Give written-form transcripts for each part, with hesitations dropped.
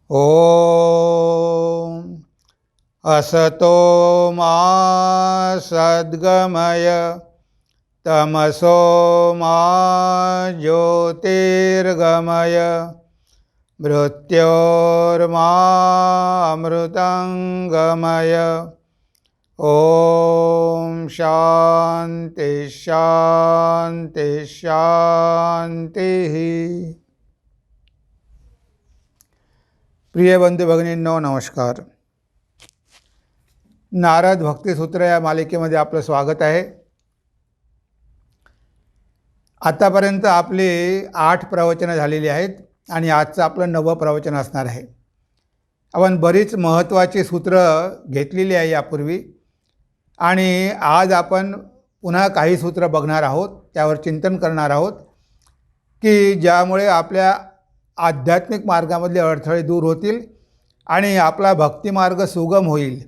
ॐ असतो मा सद्गमय तमसो मा ज्योतिर्गमय मृत्योर्मामृतंगमय। ॐ शांति शांति शांतिः। प्रिय बंधू भगिनींनो नमस्कार। नारद भक्तिसूत्र या मालिकेमध्ये आपलं स्वागत आहे। आतापर्यंत आपली 8 प्रवचनं झालेली आहेत आणि आजचं आपलं 9वं प्रवचन असणार आहे। आपण बरीच महत्त्वाची सूत्र घेतलेली आहे यापूर्वी आणि आज आपण पुन्हा काही सूत्र बघणार आहोत, त्यावर चिंतन करणार आहोत की ज्यामुळे आपल्या आध्यात्मिक मार्गामधले अडथळे दूर होतील आणि आपला भक्तिमार्ग सुगम होईल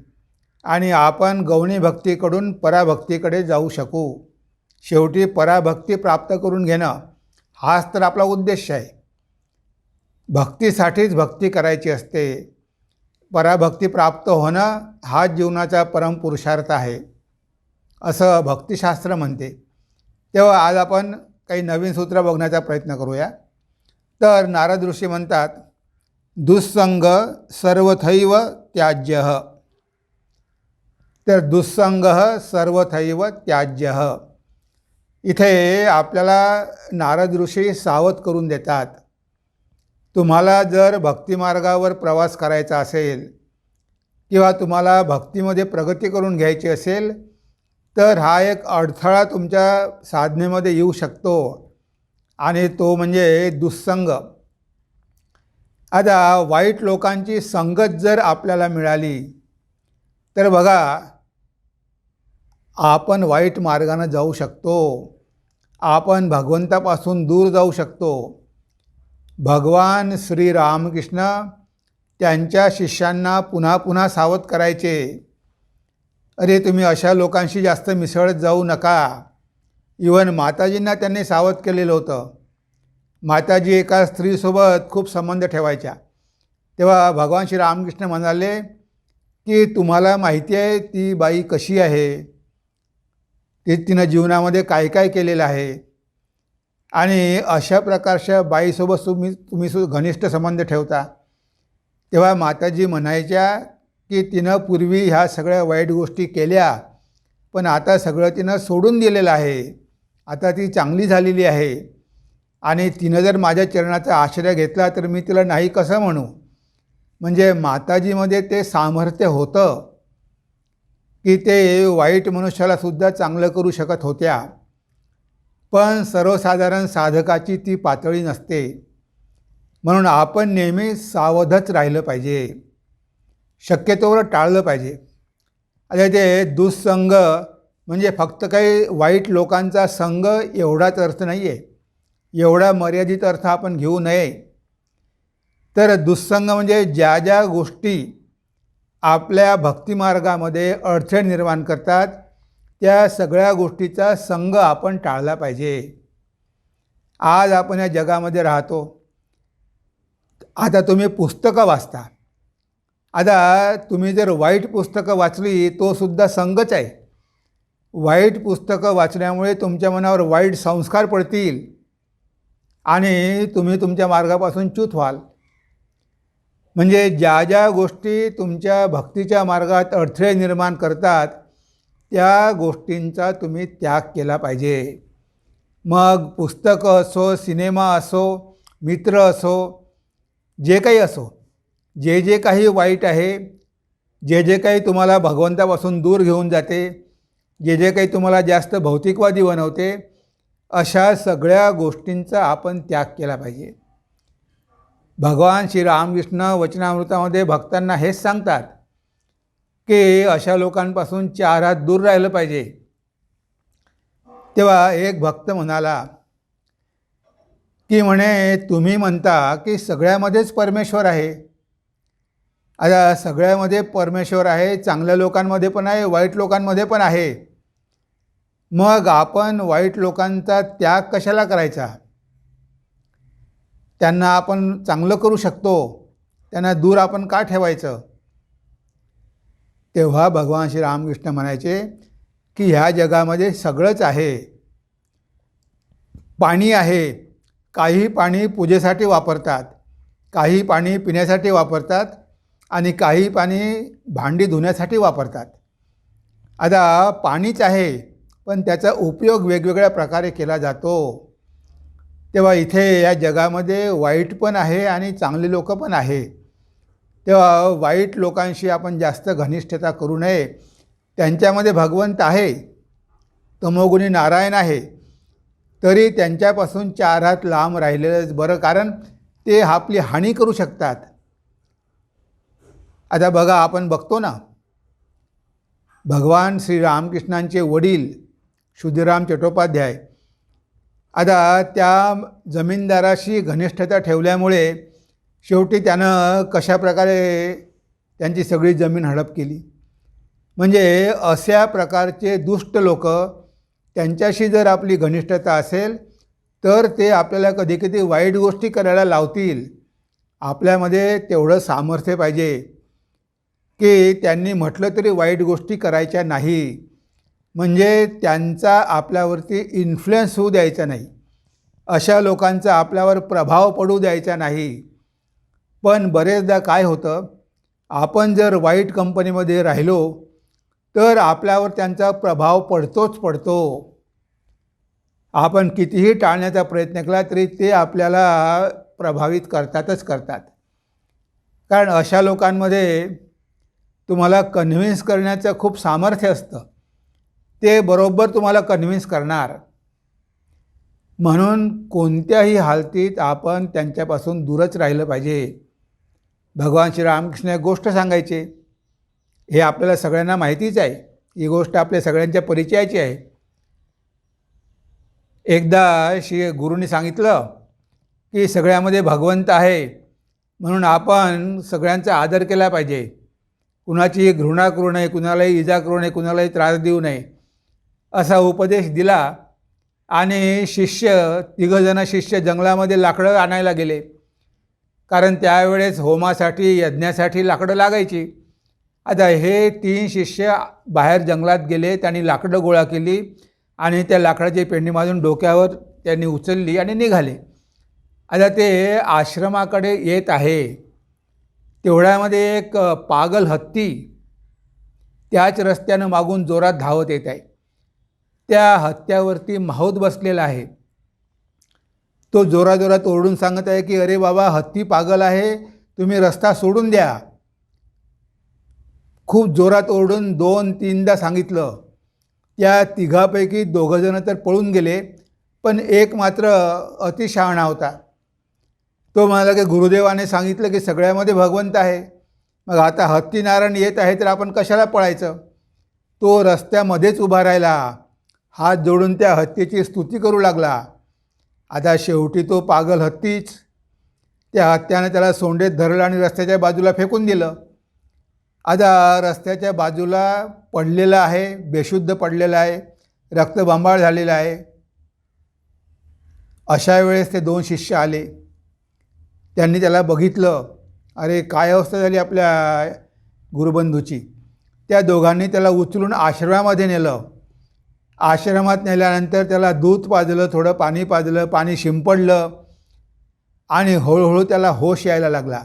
आणि आपण गौणी भक्तीकडून पराभक्तीकडे जाऊ शकू। शेवटी पराभक्ती प्राप्त करून घेणं हाच तर आपला उद्देश आहे। भक्तीसाठीच भक्ती करायची असते। पराभक्ती प्राप्त होणं हाच जीवनाचा परमपुरुषार्थ आहे असं भक्तिशास्त्र म्हणते। तेव्हा आज आपण काही नवीन सूत्र बघण्याचा प्रयत्न करूया। तर नारद ऋषी म्हणतात, दुस्संग सर्वथैव त्याज्यः। तर दुस्संग सर्वथैव त्याज्यः इथे आपल्याला नारद ऋषी सावध करून देतात। तुम्हाला जर भक्तिमार्गावर प्रवास करायचा असेल किंवा तुम्हाला भक्तीमध्ये प्रगती करून घ्यायची असेल तर हा एक अडथळा तुमच्या साधनेमध्ये येऊ शकतो आणि तो म्हणजे दुस्संग। आता वाईट लोकांची संगत जर आपल्याला मिळाली तर बघा आपण वाईट मार्गाने जाऊ शकतो, आपण भगवंतापासून दूर जाऊ शकतो। भगवान श्री रामकृष्ण त्यांच्या शिष्यांना पुन्हा पुन्हा सावध करायचे, अरे तुम्ही अशा लोकांशी जास्त मिसळत जाऊ नका। इवन माताजींना त्यांनी सावध केलेलं होतं। माताजी एका स्त्रीसोबत खूप संबंध ठेवायच्या, तेव्हा भगवान श्री रामकृष्ण म्हणाले की तुम्हाला माहिती आहे ती बाई कशी आहे, तिनं जीवनामध्ये काय काय केलेलं आहे आणि अशा प्रकारच्या बाईसोबत तुम्ही घनिष्ठ संबंध ठेवता। तेव्हा माताजी म्हणायच्या की तिनं पूर्वी ह्या सगळ्या वाईट गोष्टी केल्या पण आता सगळं तिनं सोडून दिलेलं आहे, आता ती चांगली झालेली आहे आणि तिनं जर माझ्या चरणाचा आश्रय घेतला तर मी तिला नाही कसं म्हणू। म्हणजे माताजीमध्ये ते सामर्थ्य होतं की ते वाईट मनुष्याला सुद्धा चांगलं करू शकत होत्या, पण सर्वसाधारण साधकाची ती पातळी नसते। म्हणून आपण नेहमी सावधच राहिलं पाहिजे, शक्यतोवर टाळलं पाहिजे। आता ते दुस्संग म्हणजे फक्त काही वाईट लोकांचा संग एवढाच अर्थ नाही आहे, एवढा मर्यादित अर्थ आपण घेऊ नये। तर दुस्संग म्हणजे ज्या ज्या गोष्टी आपल्या भक्तिमार्गामध्ये अडथळे निर्माण करतात त्या सगळ्या गोष्टीचा संग आपण टाळला पाहिजे। आज आपण या जगामध्ये राहतो, आता तुम्ही पुस्तकं वाचता, आता तुम्ही जर वाईट पुस्तकं वाचली तो सुद्धा संगच आहे। वाईट पुस्तकं वाचल्यामुळे तुमच्या मनावर वाईट संस्कार पडतील आणि तुम्ही तुमच्या मार्गापासून च्युत व्हाल। म्हणजे ज्या ज्या गोष्टी तुमच्या भक्तीच्या मार्गात अडथळे निर्माण करतात त्या गोष्टींचा तुम्ही त्याग केला पाहिजे। मग पुस्तकं असो, सिनेमा असो, मित्र असो, जे काही असो, जे जे काही वाईट आहे, जे जे काही तुम्हाला भगवंतापासून दूर घेऊन जाते, जे जे काही तुम्हाला जास्त भौतिकवादी बनवते, अशा सगळ्या गोष्टींचा आपण त्याग केला पाहिजे। भगवान श्री रामकृष्ण वचनामृतामध्ये भक्तांना हेच सांगतात की अशा लोकांपासून 4 हात दूर राहिलं पाहिजे। तेव्हा एक भक्त म्हणाला की म्हणे तुम्ही म्हणता की सगळ्यामध्येच परमेश्वर आहे। आता सगळ्यामध्ये परमेश्वर आहे, चांगल्या लोकांमध्ये पण आहे, वाईट लोकांमध्ये पण आहे, मग आपण वाईट लोकांचा त्याग कशाला करायचा? त्यांना आपण चांगलं करू शकतो, त्यांना दूर आपण का ठेवायचं? तेव्हा भगवान श्री रामकृष्ण म्हणायचे की ह्या जगामध्ये सगळंच आहे. पाणी आहे, काही पाणी पूजेसाठी वापरतात, काही पाणी पिण्यासाठी वापरतात आणि काही पाणी भांडी धुण्यासाठी वापरतात. आता पाणीच आहे, पण त्याचा उपयोग वेगवेगळ्या प्रकारे केला जातो. तेव्हा इथे या जगामध्ये वाईट पण आहे आणि चांगली लोक पण आहे. तेव्हा वाईट लोकांशी आपण जास्त घनिष्ठता करू नये. त्यांच्यामध्ये भगवंत आहे, तमोगुणी नारायण आहे, तरी त्यांच्यापासून 4 हात लांब राहिलेलंच बरं, कारण ते आपली हानी करू शकतात. आता बघा, आपण बघतो ना, भगवान श्री रामकृष्णांचे वडील क्षुदिराम चट्टोपाध्याय, आता त्या जमीनदाराशी घनिष्ठता ठेवल्यामुळे शेवटी त्यानं कशाप्रकारे त्यांची सगळी जमीन हडप केली. म्हणजे अशा प्रकारचे दुष्ट लोक, त्यांच्याशी जर आपली घनिष्ठता असेल तर ते आपल्याला कधी कधी वाईट गोष्टी करायला लावतील. आपल्यामध्ये तेवढं सामर्थ्य पाहिजे की त्यांनी म्हटलं तरी वाईट गोष्टी करायच्या नाही, म्हणजे त्यांचा आपल्यावरती इन्फ्लुएन्स होऊ द्यायचा नाही, अशा लोकांचा आपल्यावर प्रभाव पडू द्यायचा नाही. पण बरेचदा काय होतं, आपण जर वाईट कंपनीमध्ये राहिलो तर आपल्यावर त्यांचा प्रभाव पडतोच पडतो. आपण कितीही टाळण्याचा प्रयत्न केला तरी ते आपल्याला प्रभावित करतातच करतात. कारण अशा लोकांमध्ये तुम्हाला कन्व्हिन्स करण्याचं खूप सामर्थ्य असतं. ते बरोबर तुम्हाला कन्व्हिन्स करणार. म्हणून कोणत्याही हालतीत आपण त्यांच्यापासून दूरच राहिलं पाहिजे. भगवान श्री रामकृष्ण एक गोष्ट सांगायचे, हे आपल्याला सगळ्यांना माहितीच आहे, ही गोष्ट आपल्या सगळ्यांच्या परिचयाची आहे. एकदा गुरूंनी सांगितलं की सगळ्यामध्ये भगवंत आहे, म्हणून आपण सगळ्यांचा आदर केला पाहिजे, कुणाची घृणा करू नये, कुणालाही इजा करू नये, कुणालाही त्रास देऊ नये, असा उपदेश दिला. आणि तिघंजण शिष्य जंगलामध्ये लाकडं आणायला गेले, कारण त्यावेळेस होमासाठी यज्ञासाठी लाकडं लागायची. आता हे 3 शिष्य बाहेर जंगलात गेले, त्यांनी लाकडं गोळा केली आणि त्या लाकडाची पेंडी मारून डोक्यावर त्यांनी उचलली आणि निघाले. आता ते आश्रमाकडे येत आहे, तेवढ्यामध्ये एक पागल हत्ती त्याच रस्त्यानं मागून जोरात धावत येत आहे. त्या हत्यावरती माहूत बसलेला आहे. तो जोराजोरात ओरडून सांगत आहे की अरे बाबा, हत्ती पागल आहे, तुम्ही रस्ता सोडून द्या. खूप जोरात ओरडून 2-3दा सांगितलं. त्या तिघापैकी 2 जण तर पळून गेले, पण एक मात्र अतिशहाणा होता. तो म्हणाला की गुरुदेवाने सांगितलं की सगळ्यामध्ये भगवंत आहे, मग आता हत्ती नारायण येत आहे तर आपण कशाला पळायचं. तो रस्त्यामध्येच उभा राहिला, हात जोडून त्या हत्तीची स्तुती करू लागला. आता शेवटी तो पागल हत्तीच, त्या हत्याने त्याला सोंडेत धरलं आणि रस्त्याच्या बाजूला फेकून दिलं. आता रस्त्याच्या बाजूला पडलेला आहे, बेशुद्ध पडलेला आहे, रक्तबंबाळ झालेला आहे. अशा वेळेस ते 2 शिष्य आले. त्यांनी त्याला बघितलं. अरे काय अवस्था झाली आपल्या गुरुबंधूची. त्या दोघांनी त्याला उचलून आश्रमामध्ये नेलं. आश्रमात नेल्यानंतर त्याला दूध पाजलं, थोडं पाणी पाजलं, पाणी शिंपडलं आणि हळूहळू त्याला होश यायला लागला.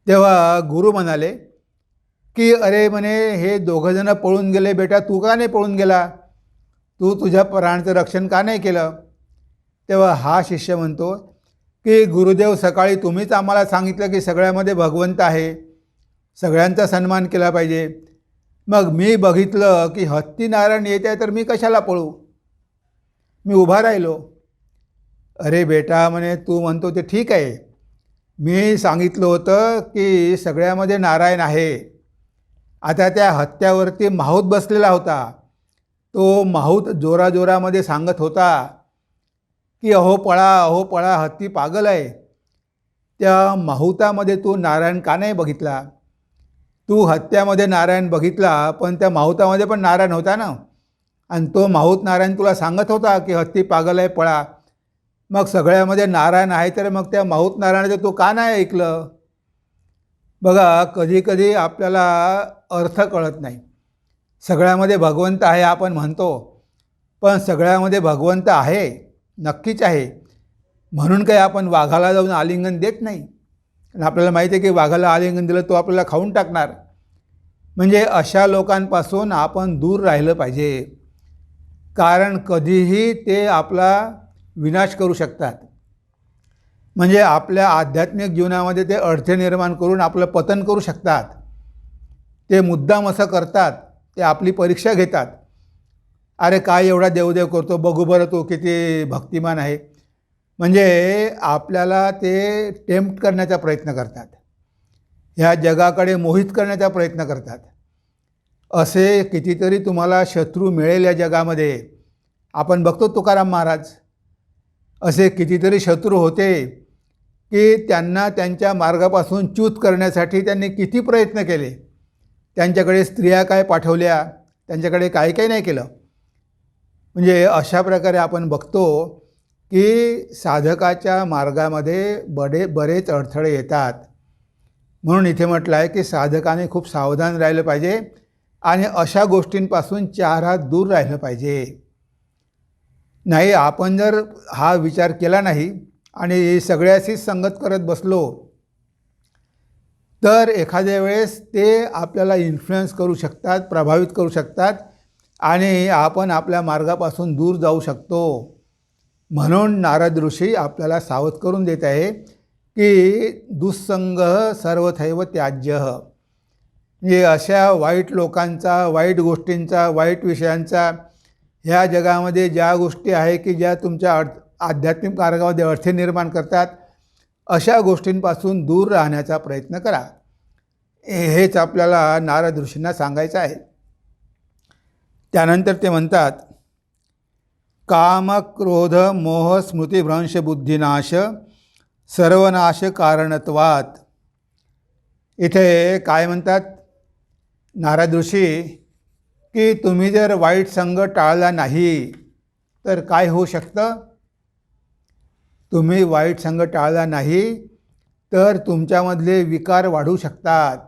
तेव्हा गुरु म्हणाले की अरे म्हणे, हे 2 जण पळून गेले, बेटा तू का नाही पळून गेला, तू तुझ्या प्राणाचं रक्षण का नाही केलं. तेव्हा हा शिष्य म्हणतो की गुरुदेव, सकाळी तुम्हीच आम्हाला सांगितलं की सगळ्यामध्ये भगवंत आहे, सगळ्यांचा सन्मान केला पाहिजे. मग मी बघितलं की हत्ती नारायण येत आहे तर मी कशाला पळू, मी उभा राहिलो. अरे बेटा म्हणे, तू म्हणतो ते ठीक आहे, मी सांगितलं होतं की सगळ्यामध्ये नारायण आहे. आता त्या हत्यावरती माहूत बसलेला होता. तो माहूत जोराजोरामध्ये सांगत होता की अहो पळा, हत्ती पागल आहे. त्या माहूतामध्ये तू नारायण का नाही बघितला. तू हत्यामध्ये नारायण बघितला, पण त्या माहूतामध्ये पण नारायण होता ना, आणि तो माहूत नारायण तुला सांगत होता की हत्ती पागल आहे, पळा. मग सगळ्यामध्ये नारायण आहे तर मग त्या माहूत नारायणाचं तू का नाही ऐकलं. बघा, कधीकधी आपल्याला अर्थ कळत नाही. सगळ्यामध्ये भगवंत आहे आपण म्हणतो, पण सगळ्यामध्ये भगवंत आहे, नक्कीच आहे, म्हणून काही आपण वाघाला जाऊन आलिंगन देत नाही. आणि आपल्याला माहिती आहे की वाघाला आलिंगन दिलं तो आपल्याला खाऊन टाकणार. म्हणजे अशा लोकांपासून आपण दूर राहिलं पाहिजे, कारण कधीही ते आपला विनाश करू शकतात. म्हणजे आपल्या आध्यात्मिक जीवनामध्ये ते अडथळे निर्माण करून आपलं पतन करू शकतात. ते मुद्दाम असं करतात, ते आपली परीक्षा घेतात. अरे काय एवढा देवदेव करतो, बघू बरं तो किती भक्तिमान आहे. म्हणजे आपल्याला ते टेम्प्ट करण्याचा प्रयत्न करतात, ह्या जगाकडे मोहित करण्याचा प्रयत्न करतात. असे कितीतरी तुम्हाला शत्रू मिळेल या जगामध्ये. आपण बघतो तुकाराम महाराज, असे कितीतरी शत्रू होते की त्यांना त्यांच्या मार्गापासून च्यूत करण्यासाठी त्यांनी किती प्रयत्न केले. त्यांच्याकडे स्त्रिया काय पाठवल्या, त्यांच्याकडे काय काय नाही केलं. म्हणजे अशा प्रकारे आपण बघतो की साधकाच्या मार्गामध्ये बरेच अडथळे येतात. म्हणून इथे म्हटलं आहे की साधकाने खूप सावधान राहिलं पाहिजे आणि अशा गोष्टींपासून 4 हात दूर राहिलं पाहिजे. नाही, आपण जर हा विचार केला नाही आणि सगळ्याशीच संगत करत बसलो तर एखाद्या वेळेस ते आपल्याला इन्फ्लुएन्स करू शकतात, प्रभावित करू शकतात आणि आपण आपल्या मार्गापासून दूर जाऊ शकतो. म्हणून नारद ऋषी आपल्याला सावध करून देत आहे की दुःसंग सर्वथैव त्याज्य. म्हणजे अशा वाईट लोकांचा, वाईट गोष्टींचा, वाईट विषयांचा, ह्या जगामध्ये ज्या गोष्टी आहे की ज्या तुमच्या आध्यात्मिक मार्गामध्ये अडथळे निर्माण करतात, अशा गोष्टींपासून दूर राहण्याचा प्रयत्न करा. हेच आपल्याला नारद ऋषींना सांगायचं आहे. त्यानंतर ते म्हणतात, काम क्रोध मोह स्मृतिभ्रंश बुद्धिनाश सर्वनाश कारणत्वात्. इथे काय म्हणतात नारद ऋषी की तुम्ही जर वाईट संग टाळला नाही तर काय होऊ शकतं. तुम्ही वाईट संग टाळला नाही तर तुमच्यामधले विकार वाढू शकतात.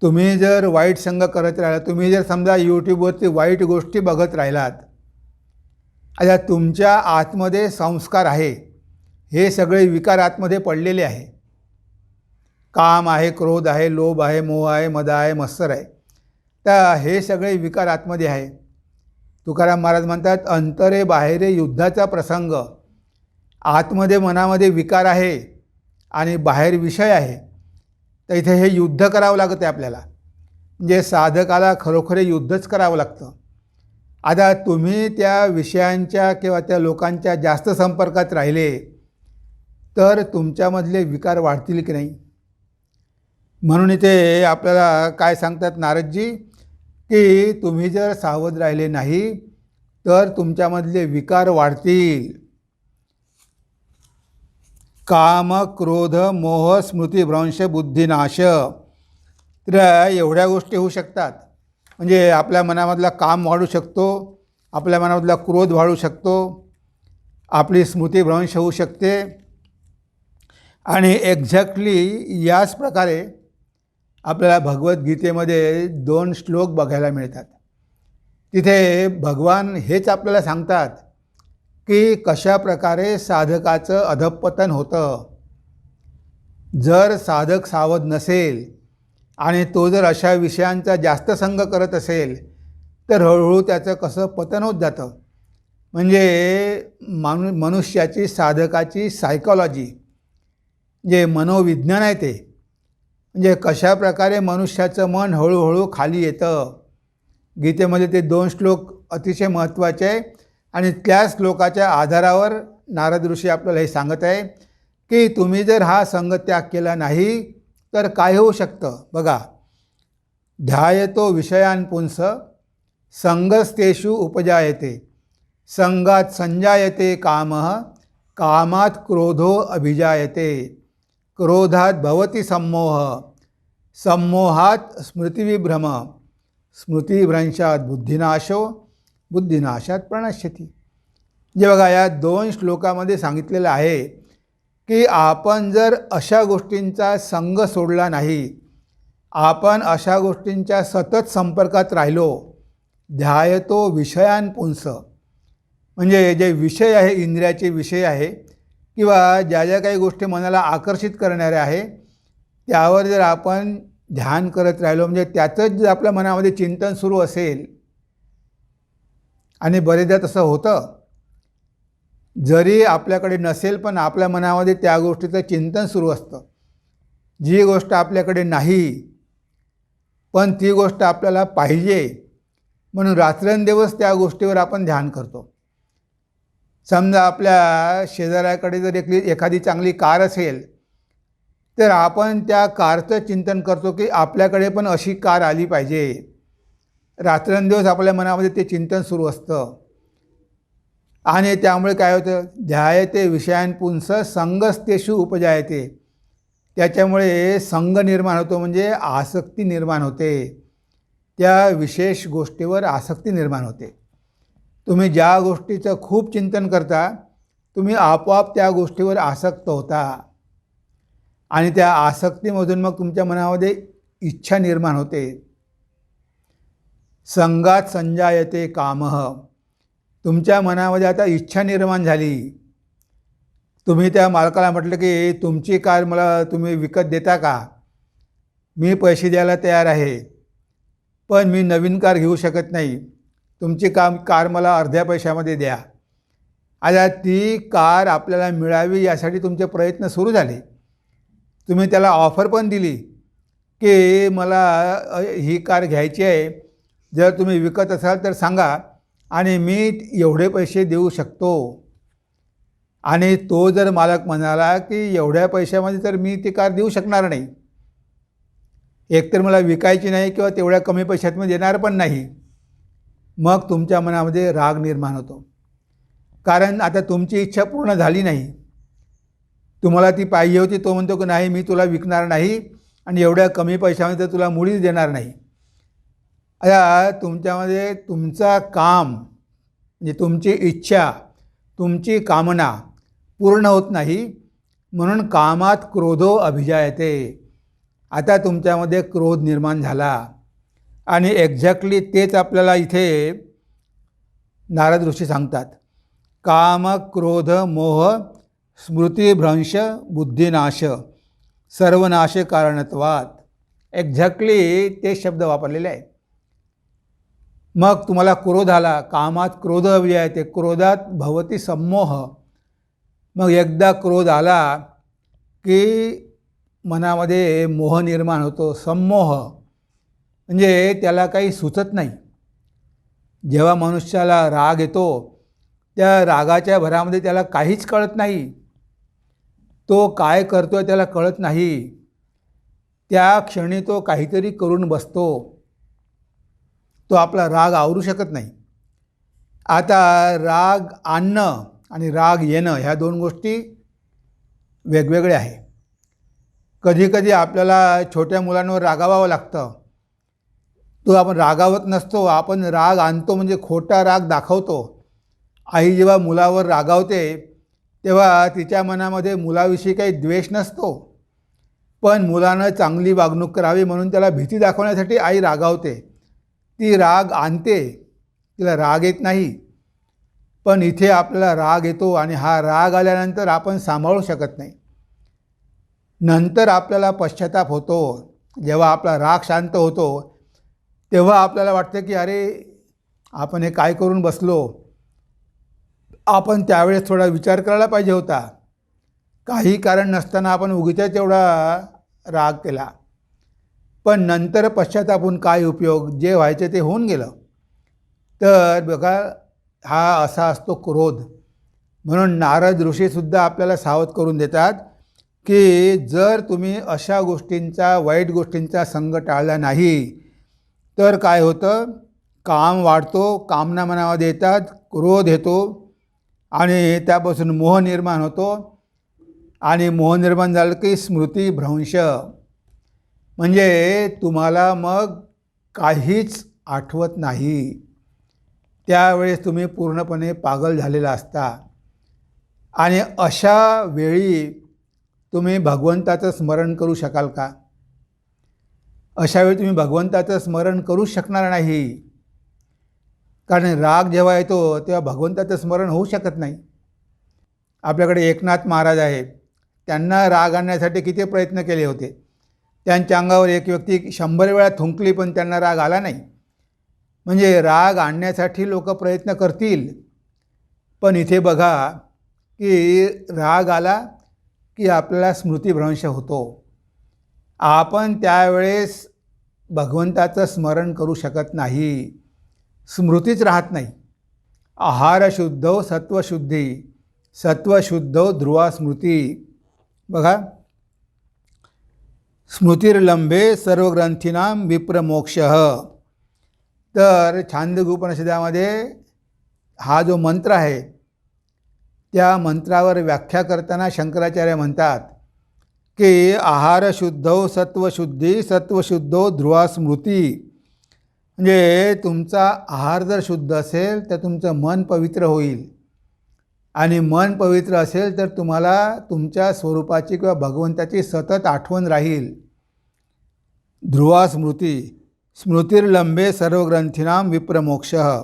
तुम्ही जर वाईट संग करत राहिला, तुम्ही जर समजा यूट्यूबवरती वाईट गोष्टी बघत राहिलात, आता तुमच्या आतमध्ये संस्कार आहे, हे सगळे विकार आतमध्ये पडलेले आहे. काम आहे, क्रोध आहे, लोभ आहे, मोह आहे, मद आहे, मत्सर आहे. तर हे सगळे विकार आतमध्ये आहे. तुकाराम महाराज म्हणतात, अंतरे बाहेरे युद्धाचा प्रसंग. आतमध्ये मनामध्ये विकार आहे आणि बाहेर विषय आहे, तर इथे हे युद्ध करावं लागतं आहे आपल्याला. म्हणजे साधकाला खरोखर युद्धच करावं लागतं. आता तुम्ही त्या विषयांच्या किंवा त्या लोकांच्या जास्त संपर्कात राहिले तर तुमच्यामधले विकार वाढतील की नाही. म्हणून इथे आपल्याला काय सांगतात नारदजी की तुम्ही जर सावध राहिले नाही तर तुमच्यामधले विकार वाढतील. काम क्रोध मोह स्मृतिभ्रंश बुद्धिनाश. तर एवढ्या गोष्टी होऊ शकतात. म्हणजे आपल्या मनामधला काम वाढू शकतो, आपल्या मनामधला क्रोध वाढू शकतो, आपली स्मृतिभ्रंश होऊ शकते. आणि एक्झॅक्टली याच प्रकारे आपल्याला भगवद्गीतेमध्ये 2 श्लोक बघायला मिळतात. तिथे भगवान हेच आपल्याला सांगतात की कशा प्रकारे साधकाचं अधःपतन होतं. जर साधक सावध नसेल आणि तो जर अशा विषयांचा जास्त संग करत असेल तर हळूहळू त्याचं कसं पतन होत जातं. म्हणजे मनुष्याची, साधकाची सायकॉलॉजी, जे मनोविज्ञान आहे ते, म्हणजे कशा प्रकारे मनुष्याचं मन हळूहळू खाली येतं. गीतेमध्ये ते 2 श्लोक अतिशय महत्त्वाचे आहे आणि त्या श्लोकाच्या आधारावर नारद ऋषी आपल्याला हे सांगत आहे की तुम्ही जर हा संग त्याग केला नाही तर काय होऊ शकतं. बघा, ध्यायतो विषयान् पुंस संगस्तेषु उपजायते संगात संजायते कामः कामात क्रोधो अभिजायते क्रोधात भवति सम्मोह सम्मोहात स्मृतिविभ्रम स्मृतिभ्रंशात बुद्धिनाशो बुद्धिनाशात प्रणश्यति. जे बघा, या 2 श्लोकामध्ये सांगितलेलं आहे की आपण जर अशा गोष्टींचा संग सोडला नाही, आपण अशा गोष्टींच्या सतत संपर्कात राहिलो, ध्यायतो विषयान पुंस, म्हणजे जे विषय आहे, इंद्रियाचे विषय आहे किंवा ज्या ज्या काही गोष्टी मनाला आकर्षित करणाऱ्या आहे, त्यावर जर आपण ध्यान करत राहिलो, म्हणजे त्याचंच जर आपल्या मनामध्ये चिंतन सुरू असेल, आणि बरेचदा तसं होतं, जरी आपल्याकडे नसेल पण आपल्या मनामध्ये त्या गोष्टीचं चिंतन सुरू असतं. जी गोष्ट आपल्याकडे नाही पण ती गोष्ट आपल्याला पाहिजे, म्हणून रात्रंदिवस त्या गोष्टीवर आपण ध्यान करतो. समजा आपल्या शेजाऱ्याकडे जर एखादी चांगली कार असेल तर आपण त्या कारचं चिंतन करतो की आपल्याकडे पण अशी कार आली पाहिजे. रात्रंदिवस आपल्या मनामध्ये ते चिंतन सुरू असतं. आणि त्यामुळे काय होतं, ध्यायते विषयान पुंस संगस्तेषु उपजायते. त्याच्यामुळे संग निर्माण होतो, म्हणजे आसक्ती निर्माण होते, त्या विशेष गोष्टीवर आसक्ती निर्माण होते. तुम्ही ज्या गोष्टीचं खूप चिंतन करता तुम्ही आपोआप त्या गोष्टीवर आसक्त होता आणि त्या आसक्तीमधून मग तुमच्या मनामध्ये इच्छा निर्माण होते. संगात संजायते कामः. तुमच्या मनामध्ये आता इच्छा निर्माण झाली. तुम्ही त्या मालकाला म्हटलं की तुमची कार मला तुम्ही विकत देता का? मी पैसे द्यायला तयार आहे, पण मी नवीन कार घेऊ शकत नाही. तुमची कार मला अर्ध्या पैशामध्ये द्या. आता ती कार आपल्याला मिळावी यासाठी तुमचे प्रयत्न सुरू झाले. तुम्ही त्याला ऑफर पण दिली की मला ही कार घ्यायची आहे, जर तुम्ही विकत असाल तर सांगा आणि मी एवढे पैसे देऊ शकतो. आणि तो जर मालक म्हणाला की एवढ्या पैशामध्ये तर मी ती कार देऊ शकणार नाही, एकतर मला विकायची नाही किंवा तेवढ्या कमी पैशात मी देणार पण नाही, मग तुमच्या मनामध्ये राग निर्माण होतो. कारण आता तुमची इच्छा पूर्ण झाली नाही. तुम्हाला ती पाहिजे होती, तो म्हणतो की नाही मी तुला विकणार नाही आणि एवढ्या कमी पैशामध्ये तर तुला मुळीच देणार नाही. आता तुमच्यामध्ये तुमचा काम म्हणजे तुमची इच्छा, तुमची कामना पूर्ण होत नाही, म्हणून कामात क्रोधो अभिजायते. आता तुमच्यामध्ये क्रोध निर्माण झाला. आणि एक्झॅक्टली तेच आपल्याला इथे नारद ऋषी सांगतात. काम क्रोध मोह स्मृतिभ्रंश बुद्धिनाश सर्वनाश कारणत्वात्. एक्झॅक्टली ते शब्द वापरलेले आहेत. मग तुम्हाला क्रोध आला, कामात क्रोध अभिजायते, क्रोधात भवती सम्मोह. मग एकदा क्रोध आला की मनामध्ये मोह निर्माण होतो, सम्मोह, म्हणजे त्याला काही सुचत नाही. जेव्हा मनुष्याला राग येतो त्या रागाच्या भरामध्ये त्याला काहीच कळत नाही, तो काय करतोय त्याला कळत नाही. त्या क्षणी तो काहीतरी करून बसतो, तो आपला राग आवरू शकत नाही. आता राग आणणं आणि राग येणं ह्या दोन गोष्टी वेगवेगळ्या आहे. कधीकधी आपल्याला छोट्या मुलांवर रागावावं लागतं, तो आपण रागावत नसतो, आपण राग आणतो म्हणजे खोटा राग दाखवतो. आई जेव्हा मुलावर रागावते तेव्हा तिच्या मनामध्ये मुलाविषयी काही द्वेष नसतो, पण मुलानं चांगली वागणूक करावी म्हणून त्याला भीती दाखवण्यासाठी आई रागावते. ती राग आणते, तिला राग येत नाही. पण इथे आपल्याला राग येतो आणि हा राग आल्यानंतर आपण सांभाळू शकत नाही. नंतर आपल्याला पश्चाताप होतो. जेव्हा आपला राग शांत होतो तेव्हा आपल्याला वाटतं की अरे आपण हे काय करून बसलो, आपण त्यावेळेस थोडा विचार करायला पाहिजे होता. काही कारण नसताना आपण उगीचच एवढा राग केला. पण नंतर पश्चाताप होऊन काय उपयोग, जे व्हायचे ते होऊन गेलं. तर बघा हा असा असतो क्रोध. म्हणून नारद ऋषीसुद्धा आपल्याला सावध करून देतात की जर तुम्ही अशा गोष्टींचा, वाईट गोष्टींचा संग टाळला नाही तर काय होतं, काम वाढतो, कामना मनामध्ये येतात, क्रोध येतो आणि त्यापासून मोह निर्माण होतो. आणि मोह निर्माण झालं की स्मृतिभ्रंश, म्हणजे तुम्हाला मग काहीच आठवत नाही. त्यावेळेस तुम्ही पूर्णपणे पागल झालेला असता. आणि अशा वेळी तुम्ही भगवंताचं स्मरण करू शकाल का? अशावेळी तुम्ही भगवंताचं स्मरण करूच शकणार नाही. कारण राग जेव्हा येतो तेव्हा भगवंताचं स्मरण होऊ शकत नाही. आपल्याकडे एकनाथ महाराज आहे, त्यांना राग आणण्यासाठी किती प्रयत्न केले होते. त्यांच्या अंगावर एक व्यक्ती 100 वेळा थुंकली पण त्यांना राग आला नाही. म्हणजे राग आणण्यासाठी लोक प्रयत्न करतील, पण इथे बघा की राग आला की आपल्याला स्मृतिभ्रंश होतो. आपण त्यावेळेस भगवंताचं स्मरण करू शकत नाही, स्मृतीच राहत नाही. आहार शुद्धो सत्वशुद्धी, सत्वशुद्धो ध्रुवा स्मृती. बघा, स्मृतिर्लंबे सर्व ग्रंथीनाम विप्रमोक्षः. तर छांदोग्य उपनिषदामध्ये हा जो मंत्र आहे त्या मंत्रावर व्याख्या करताना शंकराचार्य म्हणतात की आहार शुद्धो सत्वशुद्धी, सत्वशुद्धो ध्रुवा स्मृती. म्हणजे तुमचा आहार जर शुद्ध असेल तर तुमचं मन पवित्र होईल, आणि मन पवित्र असेल तर तुम्हाला तुमच्या स्वरूपाची किंवा भगवंताची सतत आठवण राहील. ध्रुवा स्मृती, स्मृतिर्लंबे सर्व ग्रंथीनाम विप्रमोक्षः.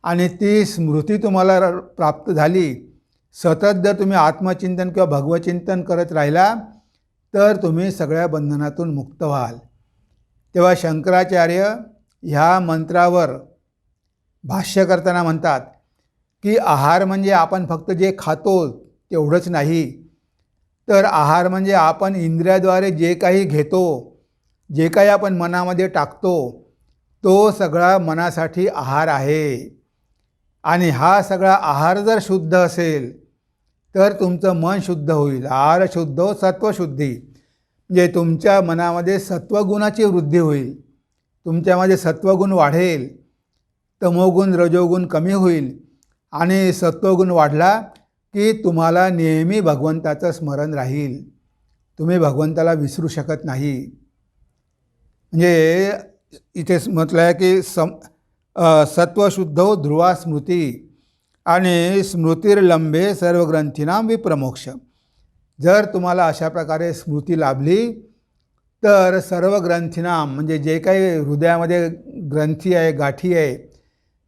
आणि ती स्मृती तुम्हाला प्राप्त झाली, सतत जर तुम्ही आत्मचिंतन किंवा भगवचिंतन करत राहिला तर तुम्ही सगळ्या बंधनातून मुक्त व्हाल. तेव्हा शंकराचार्य ह्या मंत्रावर भाष्य करताना म्हणतात की आहार म्हणजे आपण फक्त जे खातो तेवढंच नाही, तर आहार म्हणजे आपण इंद्रियाद्वारे जे काही घेतो, जे काही आपण मनामध्ये टाकतो, तो सगळा मनासाठी आहार आहे. आणि हा सगळा आहार जर शुद्ध असेल तर तुमचं मन शुद्ध होईल. आहार शुद्धो सत्वशुद्धी, म्हणजे तुमच्या मनामध्ये सत्वगुणाची वृद्धी होईल, तुमच्यामध्ये सत्वगुण वाढेल, तमोगुण रजोगुण कमी होईल, आणि सत्वगुण वाढला की तुम्हाला नेहमी भगवंताचं स्मरण राहील, तुम्ही भगवंताला विसरू शकत नाही. म्हणजे इथे म्हटलं आहे की सत्वशुद्धो ध्रुवा स्मृती आणि स्मृतिर्लंबे सर्व ग्रंथीनाम विप्रमोक्ष. जर तुम्हाला अशा प्रकारे स्मृती लाभली तर सर्व ग्रंथीनाम, म्हणजे जे काही हृदयामध्ये ग्रंथी आहे, गाठी आहे,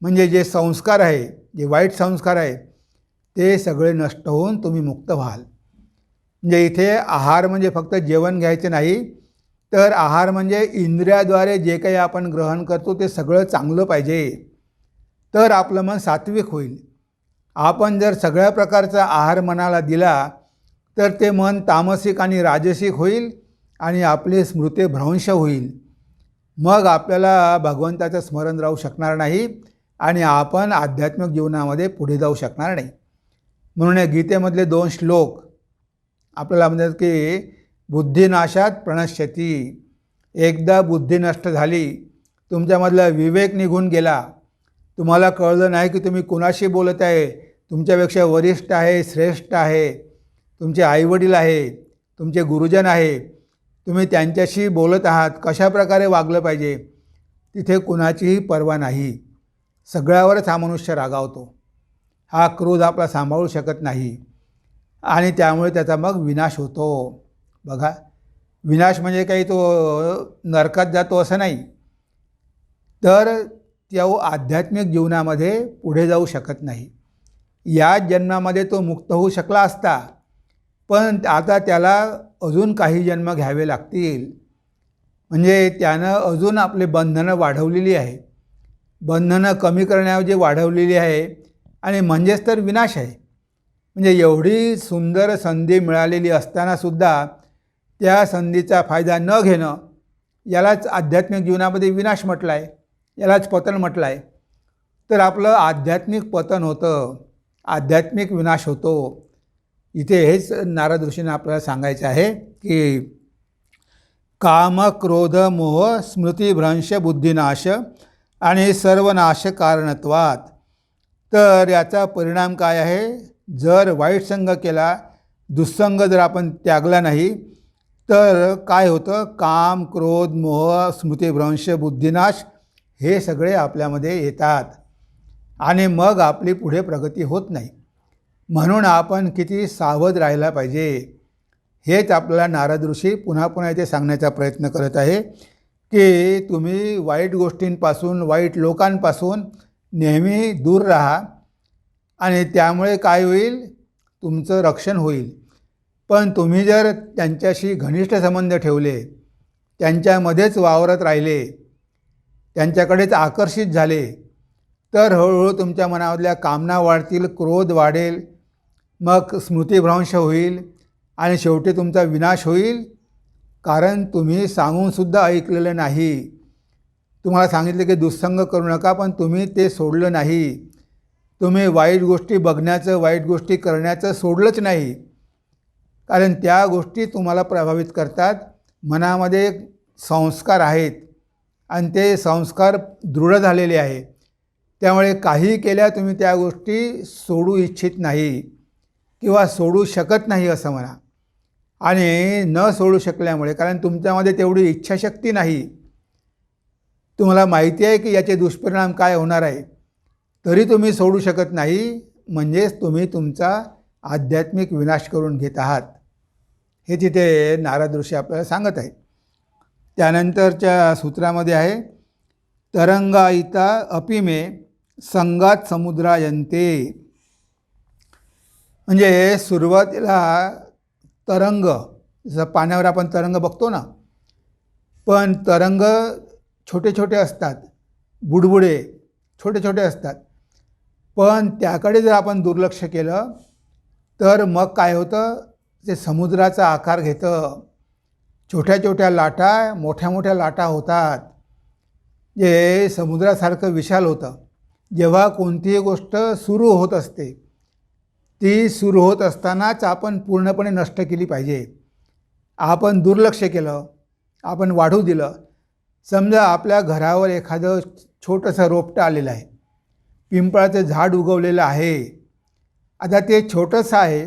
म्हणजे जे संस्कार आहे, जे वाईट संस्कार आहे, ते सगळे नष्ट होऊन तुम्ही मुक्त व्हाल. म्हणजे इथे आहार म्हणजे फक्त जेवण घ्यायचे नाही, तर आहार म्हणजे इंद्रियाद्वारे जे काही आपण ग्रहण करतो ते सगळं चांगलं पाहिजे, तर आपलं मन सात्विक होईल. आपण जर सगळ्या प्रकारचा आहार मनाला दिला तर ते मन तामसिक आणि राजसिक होईल आणि आपली स्मृतिभ्रंश होईल. मग आपल्याला भगवंताचं स्मरण राहू शकणार नाही आणि आपण आध्यात्मिक जीवनामध्ये पुढे जाऊ शकणार नाही. म्हणून या गीतेमधले 2 श्लोक आपल्याला म्हणतात की बुद्धिनाशात प्रणश्यती. एकदा बुद्धी नष्ट झाली, तुमच्यामधला विवेक निघून गेला, तुम्हाला कळलं नाही की तुम्ही कुणाशी बोलत आहे, तुमच्यापेक्षा वरिष्ठ आहे, श्रेष्ठ आहे, तुमचे आईवडील आहे, तुमचे गुरुजन आहे, तुम्ही त्यांच्याशी बोलत आहात, कशा प्रकारे वागलं पाहिजे, तिथे कुणाचीही पर्वा नाही. सगळ्यावरच हा मनुष्य रागावतो, हा क्रोध आपला सांभाळू शकत नाही आणि त्यामुळे त्याचा मग विनाश होतो. बघा, विनाश म्हणजे काही तो नरकात जातो असं नाही, तर तो आध्यात्मिक जीवनामध्ये पुढे जाऊ शकत नाही. या जन्मामध्ये तो मुक्त होऊ शकला असता, पण आता त्याला अजून काही जन्म घ्यावे लागतील. म्हणजे त्यानं अजून आपले बंधनं वाढवलेली आहे, बंधनं कमी करण्याऐवजी वाढवलेली आहे, आणि म्हणजेच तर विनाश आहे. म्हणजे एवढी सुंदर संधी मिळालेली असतानासुद्धा त्या संधीचा फायदा न घेणं, यालाच आध्यात्मिक जीवनामध्ये विनाश म्हटलं आहे, यालाच पतन म्हटलं आहे. तर आपलं आध्यात्मिक पतन होतं, आध्यात्मिक विनाश होतो. इथे हेच नारद ऋषींना आपल्याला सांगायचं आहे की काम क्रोध मोह स्मृतिभ्रंश बुद्धिनाश आणि सर्वनाश कारणत्वात. तर याचा परिणाम काय आहे? जर वाईट संग केला, दुस्संग जर आपण त्यागला नाही, तर काय होतं? काम क्रोध मोह स्मृतिभ्रंश बुद्धिनाश हे सगळे आपल्यामध्ये येतात आणि मग आपली पुढे प्रगती होत नाही. म्हणून आपण किती सावध राहायला पाहिजे हेच आपल्याला नारद ऋषी पुन्हा पुन्हा इथे सांगण्याचा प्रयत्न करत आहे की तुम्ही वाईट गोष्टींपासून, वाईट लोकांपासून नेहमी दूर राहा आणि त्यामुळे काय होईल, तुमचं रक्षण होईल. पण तुम्ही जर त्यांच्याशी घनिष्ठ संबंध ठेवले, त्यांच्यामध्येच वावरत राहिले, त्यांच्याकडेच आकर्षित झाले, तर हळूहळू तुमच्या मनामधल्या कामना वाढतील, क्रोध वाढेल, मग स्मृतिभ्रंश होईल आणि शेवटी तुमचा विनाश होईल. कारण तुम्ही सांगूनसुद्धा ऐकलेलं नाही. तुम्हाला सांगितलं की दुःसंग करू नका, पण तुम्ही ते सोडलं नाही. तुम्ही वाईट गोष्टी बघण्याचं, वाईट गोष्टी करण्याचं सोडलंच नाही. कारण त्या गोष्टी तुम्हाला प्रभावित करतात. मनामध्ये संस्कार आहेत आणि ते संस्कार दृढ झालेले आहे. त्यामुळे काही केल्या तुम्ही त्या गोष्टी सोडू इच्छित नाही किंवा सोडू शकत नाही असं म्हणा. आणि न सोडू शकल्यामुळे, कारण तुमच्यामध्ये तेवढी इच्छाशक्ती नाही, तुम्हाला माहिती आहे की याचे दुष्परिणाम काय होणार आहे, तरी तुम्ही सोडू शकत नाही. म्हणजेच तुम्ही तुमचा आध्यात्मिक विनाश करून घेत आहात. हे तिथे नारद ऋषी आपल्याला सांगत आहे. त्यानंतरच्या सूत्रामध्ये आहे, तरंगायिता अपिमे संगात समुद्रायन्ते. म्हणजे सुरुवातीला तरंग, जसं पाण्यावर आपण तरंग बघतो ना, पण तरंग छोटे छोटे असतात, बुडबुडे छोटे छोटे असतात. पण त्याकडे जर आपण दुर्लक्ष केलं तर मग काय होतं, ते समुद्राचा आकार घेतं. छोट्या छोट्या लाटा मोठ्या मोठ्या लाटा होतात, जे समुद्रासारखं विशाल होतं. जेव्हा कोणतीही गोष्ट सुरू होत असते, ती सुरू होत असतानाच आपण पूर्णपणे नष्ट केली पाहिजे. आपण दुर्लक्ष केलं, आपण वाढू दिलं. समजा आपल्या घरावर एखादं छोटंसं रोपटं आलेलं आहे, पिंपळाचं झाड उगवलेलं आहे. आता ते छोटंसं आहे,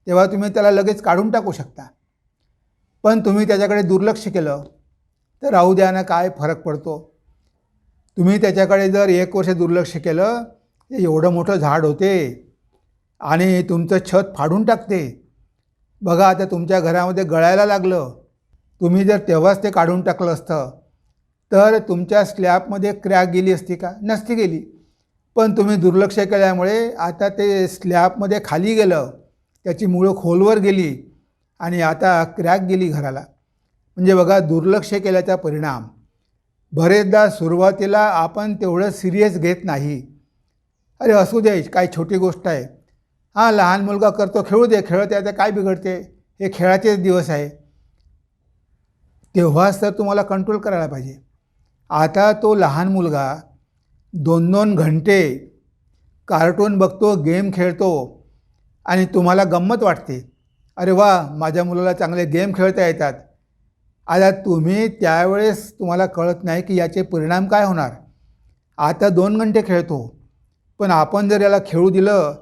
तेव्हा तुम्ही त्याला लगेच काढून टाकू शकता. पण तुम्ही त्याच्याकडे दुर्लक्ष केलं तर राहू द्यानं काय फरक पडतो. तुम्ही त्याच्याकडे जर 1 वर्ष दुर्लक्ष केलं, ते एवढं मोठं झाड होते आणि तुमचं छत फाडून टाकते. बघा आता तुमच्या घरामध्ये गळायला लागलं. तुम्ही जर तेव्हाच ते काढून टाकलं असतं तर तुमच्या स्लॅबमध्ये क्रॅक गेली असती का? नसती गेली. पण तुम्ही दुर्लक्ष केल्यामुळे आता ते स्लॅबमध्ये खाली गेलं, त्याची मुळं खोलवर गेली आणि आता क्रॅक गेली घराला. म्हणजे बघा, दुर्लक्ष केल्याचा परिणाम. बरेचदा सुरुवातीला आपण तेवढं सिरियस घेत नाही. अरे असू दे, काय छोटी गोष्ट आहे, हां लहान मुलगा करतो, खेळू दे, खेळत आहे, काय बिघडते, हे खेळाचेच दिवस आहे. तेव्हाच तर तुम्हाला कंट्रोल करायला पाहिजे. आता तो लहान मुलगा 2-2 घंटे कार्टून बघतो, गेम खेळतो आणि तुम्हाला गंमत वाटते. अरे वा, माझ्या मुलाला चांगले गेम खेळता येतात. आता तुम्ही त्यावेळेस तुम्हाला कळत नाही की याचे परिणाम काय होणार. आता 2 घंटे खेळतो, पण आपण जर याला खेळू दिलं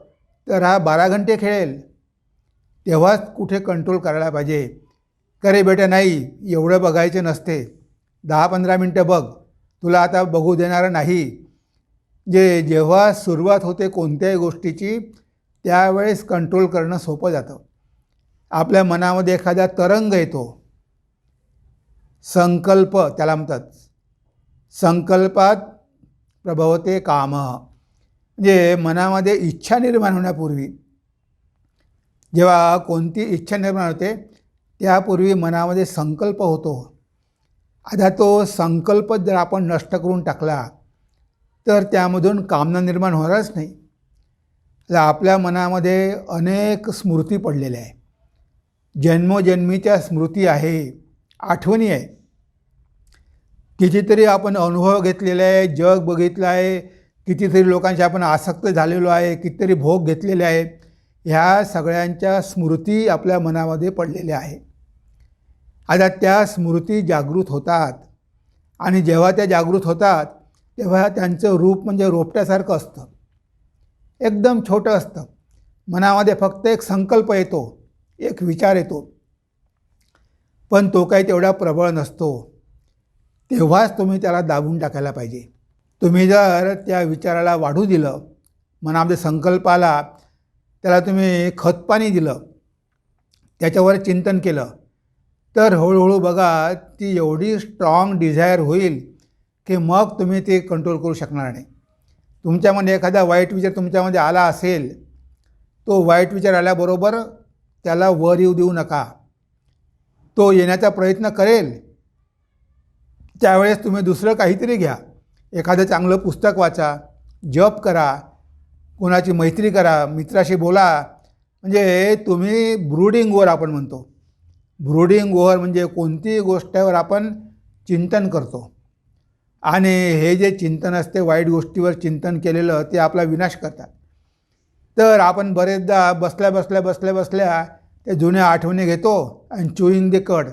तर हा 12 घंटे खेळेल. तेव्हाच कुठे कंट्रोल करायला पाहिजे. करे बेटा नाही, एवढं बघायचे नसते, 10-15 मिनटं बघ, तुला आता बघू देणारं नाही. जेव्हा सुरुवात होते कोणत्याही गोष्टीची, त्यावेळेस कंट्रोल करणं सोपं जातं. आपल्या मनामध्ये एखादा तरंग येतो, संकल्प त्याला म्हणतात. संकल्पात प्रभवते काम. म्हणजे मनामध्ये इच्छा निर्माण होण्यापूर्वी, जेव्हा कोणती इच्छा निर्माण होते त्यापूर्वी मनामध्ये संकल्प होतो. आता तो संकल्प जर आपण नष्ट करून टाकला तर त्यामधून कामना निर्माण होणारच नाही. आपल्या मनामध्ये अनेक स्मृती पडलेल्या आहे, जन्मोजन्मीच्या स्मृती आहे, आठवणी आहे. कितीतरी आपण अनुभव घेतलेले आहे, जग बघितलं आहे, कितीतरी लोकांशी आपण आसक्त झालेलो आहे, कितीतरी भोग घेतलेले आहे. ह्या सगळ्यांच्या स्मृती आपल्या मनामध्ये पडलेल्या आहे. आता त्या स्मृती जागृत होतात आणि जेव्हा त्या जागृत होतात तेव्हा त्यांचं रूप म्हणजे रोपट्यासारखं असतं, एकदम छोटं असतं. मनामध्ये फक्त एक संकल्प येतो, एक विचार येतो, पण तो काही तेवढा प्रबळ नसतो. तेव्हाच तुम्ही त्याला दाबून टाकायला पाहिजे. तुम्ही जर त्या विचाराला वाढू दिलं, मनामध्ये संकल्पाला, त्याला तुम्ही खतपाणी दिलं, त्याच्यावर चिंतन केलं तर हळूहळू बघा ती एवढी स्ट्रॉंग डिझायर होईल की मग तुम्ही ते कंट्रोल करू शकणार नाही. तुमच्यामध्ये एखादा वाईट विचार तुमच्यामध्ये आला असेल, तो वाईट विचार आल्याबरोबर त्याला वर येऊ देऊ नका. तो येण्याचा प्रयत्न करेल त्यावेळेस तुम्ही दुसरं काहीतरी घ्या. एखादं चांगलं पुस्तक वाचा, जप करा, कोणाची मैत्री करा, मित्राशी बोला. म्हणजे तुम्ही ब्रूडिंग ओव्हर आपण म्हणतो. ब्रूडिंग ओव्हर म्हणजे कोणतीही गोष्टीवर आपण चिंतन करतो आणि हे जे चिंतन असते वाईट गोष्टीवर चिंतन केलेलं ते आपला विनाश करतात. तर आपण बरेचदा बसल्या त्या जुन्या आठवणी घेतो आणि चुईंग द कड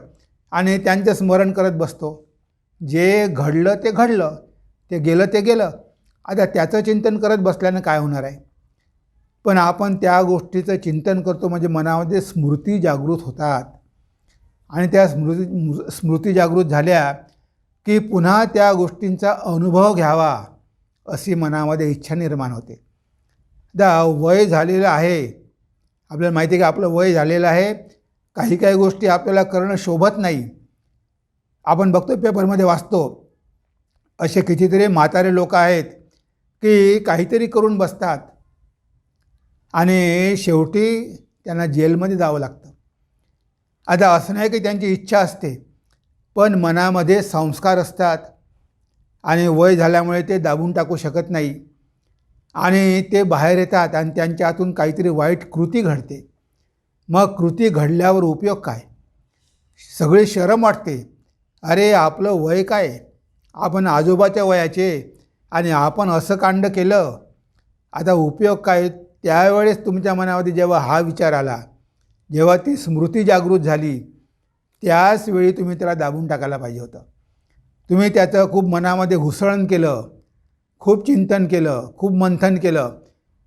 आणि त्यांचं स्मरण करत बसतो. जे घडलं ते घडलं, ते गेलं ते गेलं. आता त्याचं चिंतन करत बसल्यानं काय होणार आहे. पण आपण त्या गोष्टीचं चिंतन करतो म्हणजे मनामध्ये स्मृती जागृत होतात आणि त्या स्मृती जागृत झाल्या की पुन्हा त्या गोष्टींचा अनुभव घ्यावा अशी मनामध्ये इच्छा निर्माण होते. आता वय झालेलं आहे, आपल्याला माहिती आहे की आपलं वय झालेलं आहे, काही गोष्टी आपल्याला करणं शोभत नाही. आपण बघतो पेपरमध्ये वाचतो असे कितीतरी म्हातारे लोक आहेत की काहीतरी करून बसतात आणि शेवटी त्यांना जेलमध्ये जावं लागतं. आता असं नाही की त्यांची इच्छा असते, पण मनामध्ये संस्कार असतात आणि वय झाल्यामुळे ते दाबून टाकू शकत नाही आणि ते बाहेर येतात आणि त्यांच्या हातून काहीतरी वाईट कृती घडते. मग कृती घडल्यावर उपयोग काय. सगळी शरम वाटते. अरे आपलं वय काय, आपण आजोबाच्या वयाचे आणि आपण असं कांड केलं, आता उपयोग काय. त्यावेळेस तुमच्या मनामध्ये जेव्हा हा विचार आला, जेव्हा ती स्मृती जागृत झाली, त्याच वेळी तुम्ही त्याला दाबून टाकायला पाहिजे होतं. तुम्ही त्याचं खूप मनामध्ये घुसळण केलं, खूप चिंतन केलं, खूप मंथन केलं.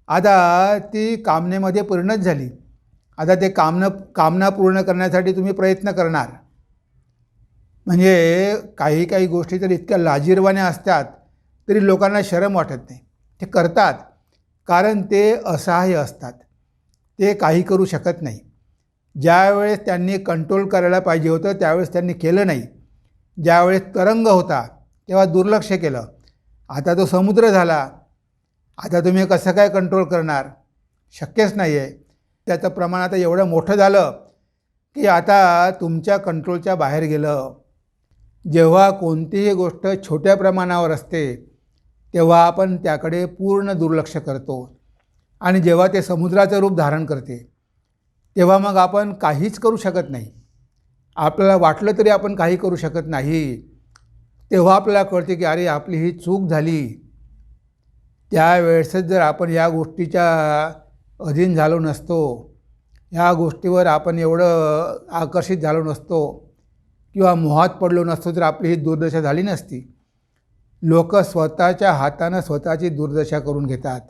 आता ती कामनेमध्ये परिणत झाली. आता ते कामना पूर्ण करण्यासाठी तुम्ही प्रयत्न करणार. म्हणजे काही गोष्टी तर इतक्या लाजिरवाण्या असतात तरी लोकांना शरम वाटत नाही. ते करतात कारण ते असहाय्य असतात, ते काही करू शकत नाही. ज्यावेळेस त्यांनी कंट्रोल करायला पाहिजे होतं त्यावेळेस त्यांनी केलं नाही. ज्यावेळेस तरंग होता तेव्हा दुर्लक्ष केलं. आता तो समुद्र झाला, आता तुम्ही कसं काय कंट्रोल करणार. शक्यच नाही आहे. त्याचं प्रमाण आता एवढं मोठं झालं की आता तुमच्या कंट्रोलच्या बाहेर गेलं. जेव्हा कोणतीही गोष्ट छोट्या प्रमाणावर असते तेव्हा आपण त्याकडे पूर्ण दुर्लक्ष करतो आणि जेव्हा ते समुद्राचं रूप धारण करते तेव्हा मग आपण काहीच करू शकत नाही. आपल्याला वाटलं तरी आपण काही करू शकत नाही. तेव्हा आपल्याला कळते की अरे आपली ही चूक झाली. त्यावेळेसच जर आपण या गोष्टीच्या अधीन झालो नसतो, या गोष्टीवर आपण एवढं आकर्षित झालो नसतो किंवा मोहात पडलो नसतो तर आपली ही दुर्दशा झाली नसती. लोक स्वतःच्या हातानं स्वतःची दुर्दशा करून घेतात.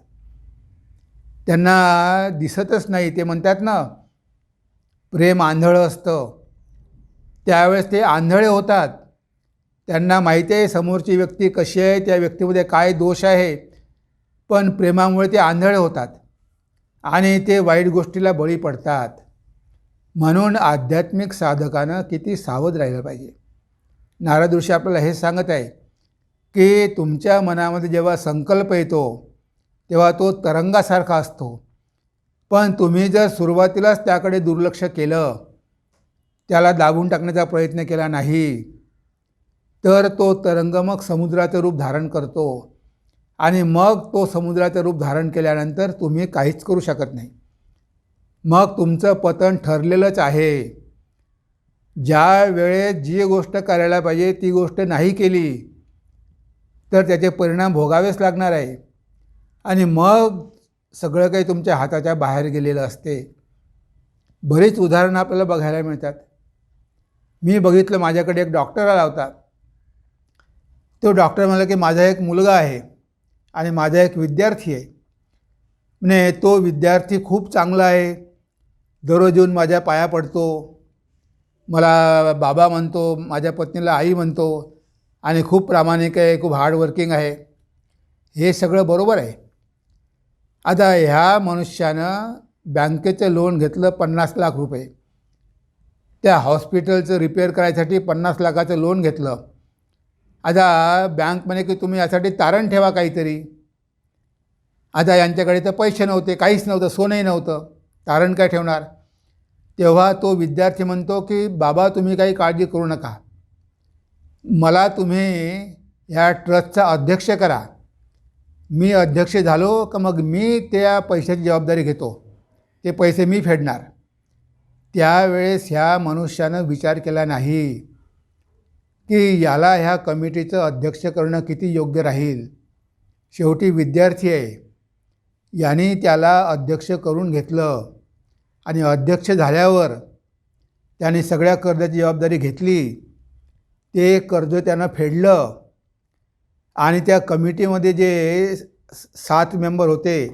त्यांना दिसतच नाही. ते म्हणतात ना प्रेम आंधळं असतं. त्यावेळेस ते आंधळे होतात. त्यांना माहिती आहे समोरची व्यक्ती कशी आहे, त्या व्यक्तीमध्ये काय दोष आहे, पण प्रेमामुळे ते आंधळे होतात आणि ते वाईट गोष्टीला बळी पडतात. म्हणून आध्यात्मिक साधकानं किती सावध राहिलं पाहिजे. नारद ऋषी आपल्याला हे सांगत आहे की तुमच्या मनामध्ये जेव्हा संकल्प येतो तेव्हा तो तरंगासारखा असतो, पण तुम्ही जर सुरुवातीलाच त्याकडे दुर्लक्ष केलं, त्याला दाबून टाकण्याचा प्रयत्न केला नाही तर तो तरंग मग समुद्राचं रूप धारण करतो आणि मग तो समुद्राचं रूप धारण केल्यानंतर तुम्ही काहीच करू शकत नाही. मग तुमचं पतन ठरलेलंच आहे. ज्या वेळेत जी गोष्ट करायला पाहिजे ती गोष्ट नाही केली तर त्याचे परिणाम भोगावेच लागणार आहे आणि मग सगळं काही तुमच्या हाताच्या बाहेर गेलेलं असते. बरीच उदाहरणं आपल्याला बघायला मिळतात. मी बघितलं, माझ्याकडे एक डॉक्टर आला होता. तो डॉक्टर म्हणाला की माझा एक मुलगा आहे आणि माझा एक विद्यार्थी आहे. म्हणजे तो विद्यार्थी खूप चांगला आहे, दररोज येऊन माझ्या पाया पडतो, मला बाबा म्हणतो, माझ्या पत्नीला आई म्हणतो आणि खूप प्रामाणिक आहे, खूप हार्डवर्किंग आहे. हे सगळं बरोबर आहे. आता ह्या मनुष्यानं बँकेचं लोन घेतलं 50 लाख रुपये त्या हॉस्पिटलचं रिपेअर करायसाठी 50 लाखाचं लोन घेतलं. आता बँक म्हणे की तुम्ही यासाठी तारण ठेवा काहीतरी. आता यांच्याकडे तर पैसे नव्हते, काहीच नव्हतं, सोनंही नव्हतं, तारण काय ठेवणार. तेव्हा तो विद्यार्थी म्हणतो की बाबा तुम्ही काही काळजी करू नका, मला तुम्ही ह्या ट्रस्टचा अध्यक्ष करा. मी अध्यक्ष झालो का मग मी त्या पैशाची जबाबदारी घेतो, ते पैसे मी फेडणार. त्यावेळेस ह्या मनुष्यानं विचार केला नाही की याला ह्या कमिटीचं अध्यक्ष करणं किती योग्य राहील. शेवटी विद्यार्थी आहे, यांनी त्याला अध्यक्ष करून घेतलं आणि अध्यक्ष झाल्यावर त्याने सगळ्या कर्जाची जबाबदारी घेतली. ते कर्ज त्यानं फेडलं आणि त्या कमिटीमध्ये जे 7 मेंबर होते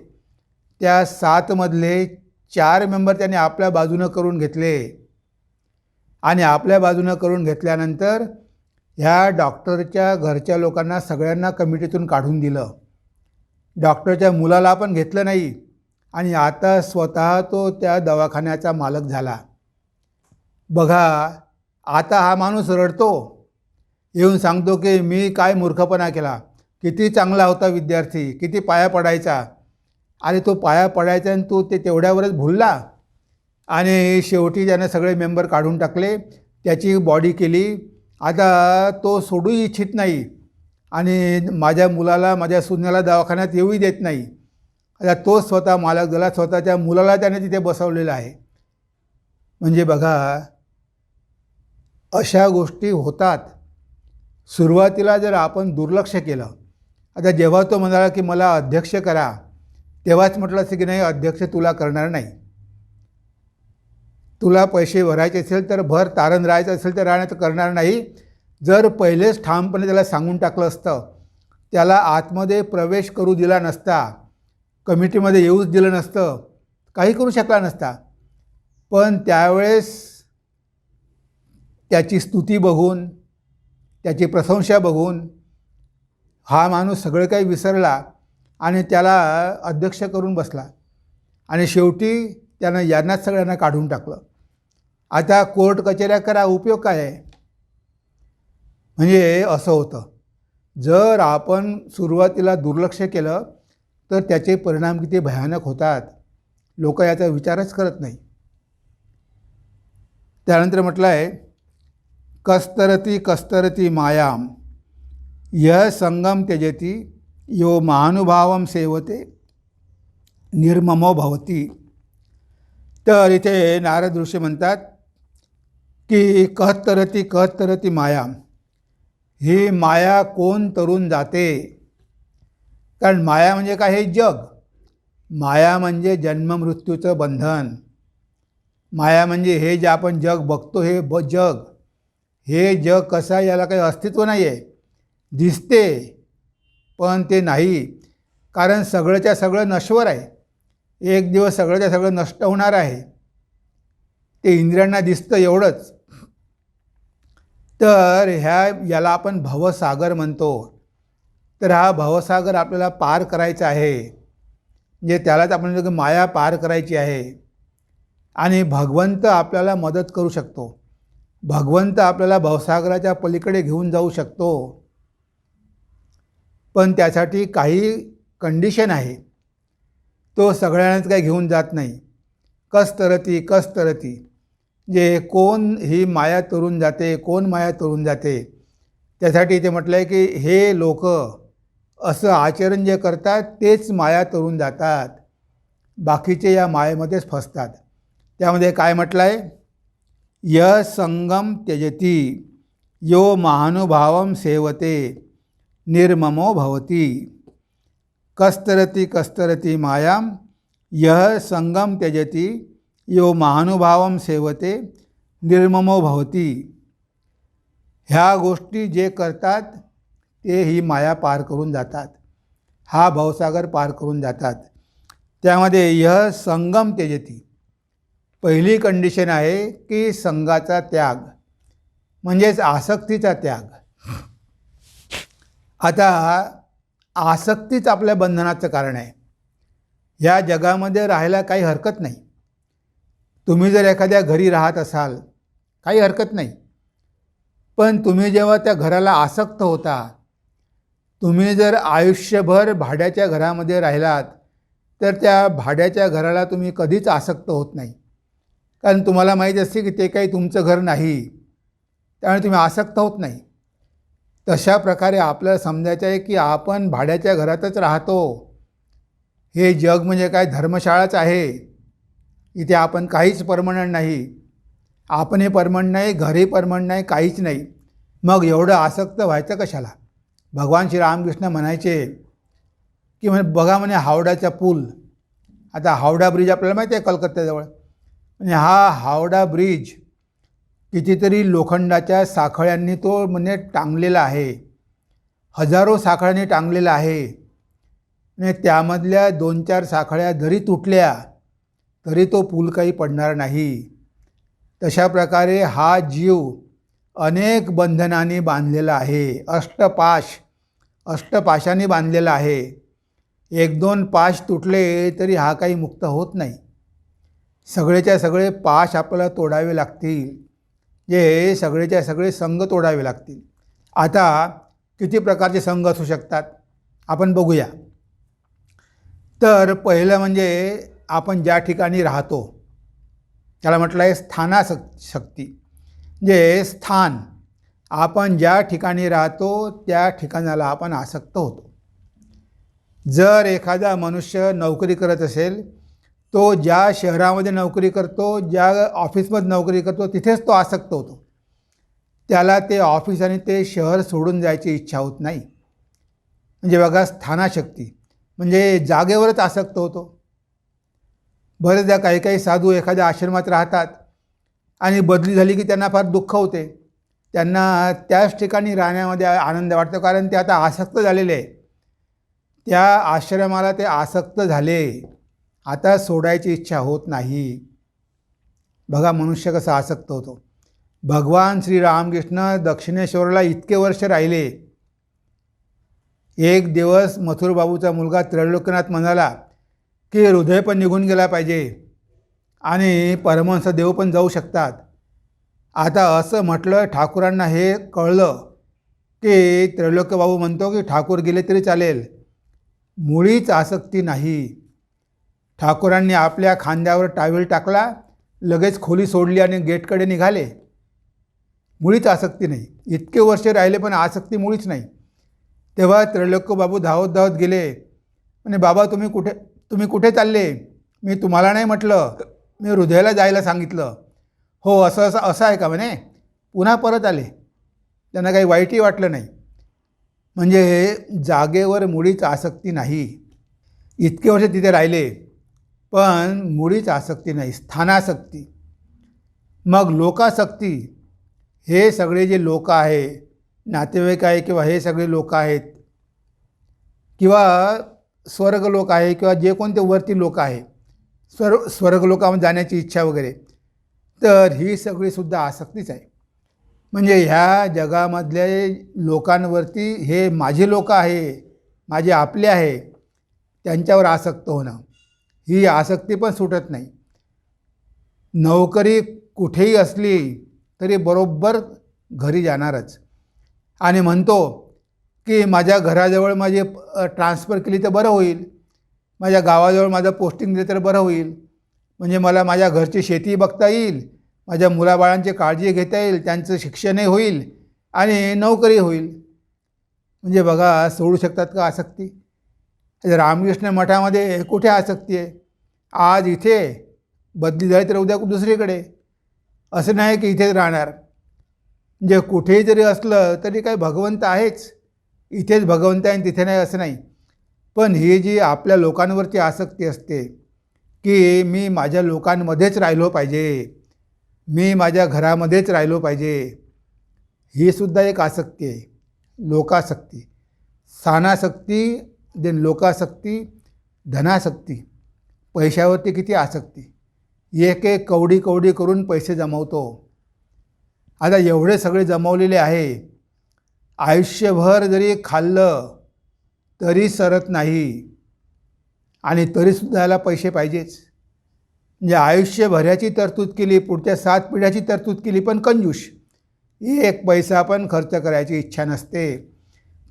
त्या 7मधले 4 मेंबर त्याने आपल्या बाजूनं करून घेतले. आणि आपल्या बाजूनं करून घेतल्यानंतर ह्या डॉक्टरच्या घरच्या लोकांना सगळ्यांना कमिटीतून काढून दिलं. डॉक्टरच्या मुलाला पण घेतलं नाही आणि आता स्वतः तो त्या दवाखान्याचा मालक झाला. बघा, आता हा माणूस रडतो, येऊन सांगतो की मी काय मूर्खपणा केला, किती चांगला होता विद्यार्थी, किती पाया पडायचा. अरे तो पाया पडायचा आणि तो ते तेवढ्यावरच भुलला आणि शेवटी त्यानं सगळे मेंबर काढून टाकले, त्याची बॉडी केली. आता तो सोडू इच्छित नाही आणि माझ्या मुलाला, माझ्या सुन्याला दवाखान्यात येऊही देत नाही. आता तो स्वतः मालक झाला, स्वतःच्या मुलाला त्याने तिथे बसवलेलं आहे. म्हणजे बघा, अशा गोष्टी होतात. सुरुवातीला जर आपण दुर्लक्ष केलं, आता जेव्हा तो म्हणाला की मला अध्यक्ष करा, तेव्हाच म्हटलं असं की नाही, अध्यक्ष तुला करणार नाही. तुला पैसे भरायचे असेल तर भर, तारण राहायचं असेल तर राहण्याचं करणार नाही. जर पहिलेच ठामपणे त्याला सांगून टाकलं असतं, त्याला आतमध्ये प्रवेश करू दिला नसता, कमिटीमध्ये येऊच दिलं नसतं, काही करू शकला नसता. पण त्यावेळेस त्याची स्तुती बघून, त्याची प्रशंसा बघून हा माणूस सगळं काही विसरला आणि त्याला अध्यक्ष करून बसला आणि शेवटी त्यानं यांनाच सगळ्यांना काढून टाकलं. आता कोर्ट कचेऱ्या करा, उपयोग काय आहे. म्हणजे असं होतं, जर आपण सुरुवातीला दुर्लक्ष केलं तर त्याचे परिणाम किती भयानक होतात, लोक याचा विचारच करत नाही. त्यानंतर म्हटलं आहे, कस्तरती कस्तरती मायाम यह संगम त्यजती यो महानुभावम सेवते निर्ममो भवती. तर इथे नारद ऋषी म्हणतात की कहतरती कहतरती माया, ही माया कोण तरून जाते. कारण माया म्हणजे काय, हे जग. माया म्हणजे जन्ममृत्यूचं बंधन. माया म्हणजे हे जे आपण जग बघतो, हे जग, हे जग कसं आहे, याला काही अस्तित्व नाही आहे. दिसते पण ते नाही, कारण सगळंच्या सगळं नश्वर आहे. एक दिवस सगळंच्या सगळं नष्ट होणार आहे. ते इंद्रियांना दिसतं एवढंच. तर याला आपण भवसागर म्हणतो. तर हा भवसागर आपल्याला पार करायचा आहे, म्हणजे त्यालाच आपण म्हणतो की माया पार करायची आहे. आणि भगवंत आपल्याला मदत करू शकतो. भगवंत आपल्याला भवसागराच्या पलीकडे घेऊन जाऊ शकतो. पण त्यासाठी काही कंडिशन आहे. तो सगळ्यांनाच काही घेऊन जात नाही. कस्तरती कस्तरती, जे कोण ही माया तरून जाते, कोण माया तरून जाते. त्यासाठी इथे म्हटलं आहे की हे लोक असं आचरण जे करतात तेच माया तरून जातात, बाकीचे या मायेमध्येच फसतात. त्यामध्ये काय म्हटलं आहे, य संगम त्यजती यो महानुभावम सेवते निर्ममो भवती. कस्तरती कस्तरती मायाम यह संगम त्यजती यो महानुभावम सेवते निर्ममो भवती. ह्या गोष्टी जे करतात ते ही माया पार करून जातात, हा भवसागर पार करून जातात. त्यामध्ये यह संगम त्यजती, पहिली कंडिशन आहे की संगाचा त्याग, म्हणजेच आसक्तीचा त्याग. आता आसक्तीच आपल्या बंधनाचं कारण आहे. ह्या जगामध्ये राहायला काही हरकत नाही. तुम्ही जर एखाद्या घरी राहत असाल काही हरकत नाही. पण तुम्ही जेव्हा त्या घराला आसक्त होता, तुम्ही जर आयुष्यभर भाड्याच्या घरामध्ये राहिलात तर त्या भाड्याच्या घराला तुम्ही कधीच आसक्त होत नाही. कारण तुम्हाला माहीत असते की ते काही तुमचं घर नाही, त्यामुळे तुम्ही आसक्त होत नाही. तशा प्रकारे आपल्याला समजायचं आहे की आपण भाड्याच्या घरातच राहतो. हे जग म्हणजे काय धर्मशाळाच आहे. इथे आपण काहीच परमनंट नाही. आपणही परमनंट नाही, घरही परमनंट नाही, काहीच नाही. मग एवढं आसक्त व्हायचं कशाला? भगवान श्री रामकृष्ण म्हणायचे की बघा म्हणे हावडाचा पूल. आता हावडा ब्रिज आपल्याला माहिती आहे कलकत्त्याजवळ. म्हणजे हा हावडा ब्रिज कितीतरी लोखंडाच्या साखळ्यांनी तो म्हणजे टांगलेला आहे. हजारो साखळ्यांनी टांगलेला आहे. आणि त्यामधल्या 2-4 साखळ्या जरी तुटल्या तरी तो पूल काही पडणार नाही. तशा प्रकारे हा जीव अनेक बंधनांनी बांधलेला आहे. अष्टपाशांनी बांधलेला आहे. 1-2 पाश तुटले तरी हा काही मुक्त होत नाही. सगळेच्या सगळे पाश आपल्याला तोडावे लागतील. जे सगळेच्या सगळे संघ तोडावे लागतील. आता किती प्रकारचे संघ असू शकतात आपण बघूया. तर पहिलं म्हणजे आपण ज्या ठिकाणी राहतो त्याला म्हटलं आहे स्थानाशक्ती. जे स्थान, आपण ज्या ठिकाणी राहतो त्या ठिकाणाला आपण आसक्त होतो. जर एखादा मनुष्य नोकरी करत असेल, तो ज्या शहरामध्ये नोकरी करतो, ज्या ऑफिसमध्ये नोकरी करतो तिथेच तो आसक्त होतो. त्याला ते ऑफिस आणि ते शहर सोडून जायची इच्छा होत नाही. म्हणजे बघा स्थानाशक्ती म्हणजे जागेवरच आसक्त होतो. बरेचदा काही काही साधू एखाद्या आश्रमात राहतात आणि बदली झाली की त्यांना फार दुःख होते. त्यांना त्याच ठिकाणी राहण्यामध्ये आनंद वाटतो, कारण ते आता आसक्त झालेले आहे. त्या आश्रमाला ते आसक्त झाले, आता सोडायची इच्छा होत नाही. बघा मनुष्य कसा आसक्त होतो. भगवान श्री रामकृष्ण दक्षिणेश्वरला इतके वर्ष राहिले. एक दिवस मथुरबाबूचा मुलगा त्रैलोक्यनाथ म्हणाला की हृदय पण निघून गेला पाहिजे आणि परमहंस देव पण जाऊ शकतात. आता असं म्हटलं, ठाकूरांना हे कळलं की त्रैलोक्यबाबू म्हणतो की ठाकूर गेले तरी चालेल, मुळीच आसक्ती नाही. ठाकूरांनी आपल्या खांद्यावर टावेल टाकला, लगेच खोली सोडली आणि गेटकडे निघाले. मुळीच आसक्ती नाही. इतके वर्ष राहिले पण आसक्ती मुळीच नाही. तेव्हा त्रैलोक्यबाबू धावत धावत गेले. म्हणे बाबा तुम्ही कुठे चालले? मी तुम्हाला नाही म्हटलं, मी हृदयाला जायला सांगितलं. हो असं आहे का म्हणे. पुन्हा परत आले. त्यांना काही वाईटही वाटलं नाही. म्हणजे जागेवर मुळीच आसक्ती नाही. इतके वर्ष तिथे राहिले पण मुळीच आसक्ती नाही. स्थानासक्ती. मग लोकासक्ती. हे सगळे जे लोक आहे, नातेवाईक आहे किंवा हे सगळे लोक आहेत किंवा स्वर्ग लोक आहे किंवा जे कोणते वरती लोक आहे, स्वर्ग लोकांमध्ये जाण्याची इच्छा वगैरे, तर ही सगळीसुद्धा आसक्तीच आहे. म्हणजे ह्या जगामधल्या लोकांवरती हे माझे लोक आहे, माझे आपले आहे, त्यांच्यावर आसक्त होणं, ही आसक्ती पण सुटत नाही. नोकरी कुठेही असली तरी बरोबर घरी जाणारच आणि म्हणतो की माझ्या घराजवळ माझी ट्रान्सफर केली तर बरं होईल, माझ्या गावाजवळ माझं पोस्टिंग दिलं तर बरं होईल, म्हणजे मला माझ्या घरची शेती बघता येईल, माझ्या मुलाबाळांची काळजी घेता येईल, त्यांचं शिक्षणही होईल आणि नोकरी होईल. म्हणजे बघा सोडू शकतात का आसक्ती? रामकृष्ण मठामध्ये कुठे आसक्ती आहे? आज इथे बदली झाली तर उद्या दुसरीकडे. असं नाही की इथेच राहणार. म्हणजे कुठेही जरी असलं तरी काही भगवंत आहेच. इथेच भगवंत आहे आणि तिथे नाही असं नाही. पण ही जी आपल्या लोकांवरची आसक्ती असते की मी माझ्या लोकांमध्येच राहिलो पाहिजे, मी माझ्या घरामध्येच राहिलो पाहिजे, ही सुद्धा एक आसक्ती आहे. लोकासक्ती, स्थानासक्ती, लोकासक्ती, धनासक्ती. पैशावरती किती आसक्ती. एक एक कवडी कवडी करून पैसे जमवतो. आता एवढे सगळे जमवलेले आहे, आयुष्यभर जरी खाल्लं तरी सरत नाही आणि तरीसुद्धा याला पैसे पाहिजेच. म्हणजे आयुष्यभराची तरतूद केली, पुढच्या 7 पिढ्याची तरतूद केली, पण कंजूष. एक पैसा पण खर्च करायची इच्छा नसते.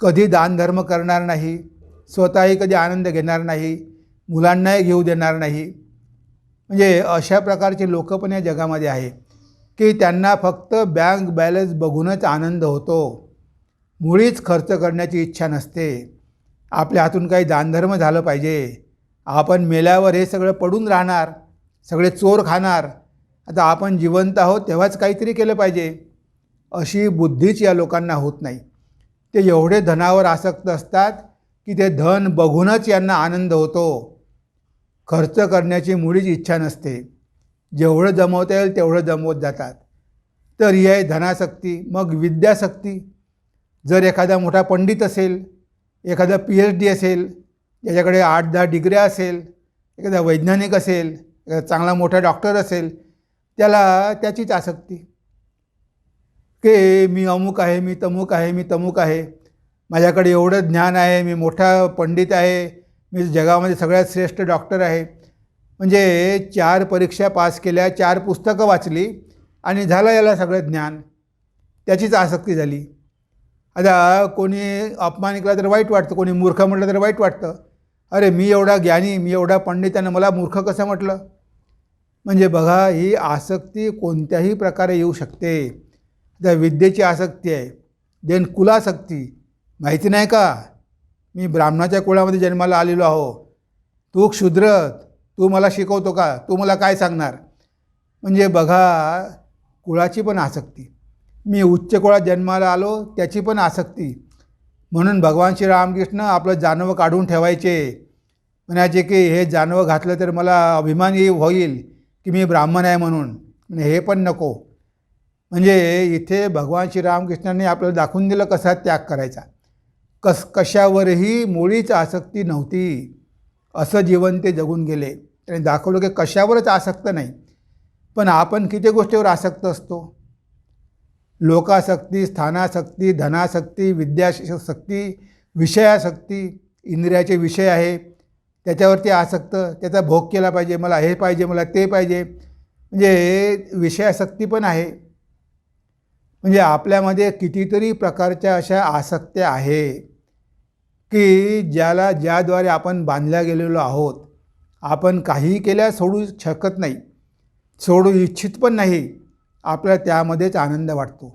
कधी दानधर्म करणार नाही, स्वतःही कधी आनंद घेणार नाही, मुलांनाही घेऊ देणार नाही. म्हणजे अशा प्रकारचे लोक पण या जगामध्ये आहे की त्यांना फक्त बँक बॅलन्स बघूनच आनंद होतो, मुळीच खर्च करण्याची इच्छा नसते. आपल्या हातून काही दानधर्म झालं पाहिजे. आपण मेल्यावर हे सगळं पडून राहणार, सगळे चोर खाणार. आता आपण जिवंत आहोत तेव्हाच काहीतरी केलं पाहिजे, अशी बुद्धीच या लोकांना होत नाही. ते एवढे धनावर आसक्त असतात की ते धन बघूनच यांना आनंद होतो, खर्च करण्याची मुळीच इच्छा नसते. जेवढं जमवता येईल तेवढं जमवत जातात. तर ही आहे धनासक्ती. मग विद्यासक्ती. जर एखादा मोठा पंडित असेल, एखादा PhD असेल, ज्याच्याकडे 8-10 डिग्र्या असेल, एखादा वैज्ञानिक असेल, एखादा चांगला मोठा डॉक्टर असेल, त्याला त्याचीच आसक्ती की मी अमुक आहे, मी तमुक आहे, मी तमुक आहे, माझ्याकडे एवढं ज्ञान आहे, मी मोठा पंडित आहे, मी जगामध्ये सगळ्यात श्रेष्ठ डॉक्टर आहे. म्हणजे 4 परीक्षा पास केल्या, 4 पुस्तकं वाचली आणि झालं याला सगळं ज्ञान, त्याचीच आसक्ती झाली. आता कोणी अपमान केला तर वाईट वाटतं, कोणी मूर्ख म्हटलं तर वाईट वाटतं. अरे मी एवढा ज्ञानी, मी एवढा पंडितानं मला मूर्ख कसं म्हटलं. म्हणजे बघा, ही आसक्ती कोणत्याही प्रकारे येऊ शकते. आता विद्येची आसक्ती आहे, देन कुलासक्ती. माहिती नाही का, मी ब्राह्मणाच्या कुळामध्ये जन्माला आलेलो आहो, तू क्षुद्र, तू मला शिकवतो का, तू मला काय सांगणार. म्हणजे बघा, कुळाची पण आसक्ती. मी उच्च कुळात जन्माला आलो त्याची पण आसक्ती. म्हणून भगवान श्री रामकृष्ण आपलं जानवं काढून ठेवायचे, म्हणायचे की हे जानवं घातलं तर मला अभिमान होईल की मी ब्राह्मण आहे म्हणून, म्हणजे हे पण नको. म्हणजे इथे भगवान श्री रामकृष्णांनी आपल्याला दाखवून दिलं कसा त्याग करायचा. कशावरही मुळीच आसक्ती नव्हती, असं जीवन ते जगून गेले. त्याने दाखवलं की कशावरच आसक्त नाही. पण आपण किती गोष्टीवर आसक्त असतो. लोकासक्ती, स्थानासक्ती, धनासक्ती, विद्यासक्ती, विषयासक्ती. इंद्रियाचे विषय आहे त्याच्यावरती आसक्त, त्याचा भोग केला पाहिजे, मला हे पाहिजे, मला ते पाहिजे. म्हणजे विषयासक्ती पण आहे. म्हणजे आपल्यामध्ये कितीतरी प्रकारच्या अशा आसक्त्या आहे की ज्याद्वारे आपण बांधल्या गेलेलो आहोत. आपण काही केल्या सोडू शकत नाही, सोडू इच्छित पण नाही. आपल्याला त्यामध्येच आनंद वाटतो.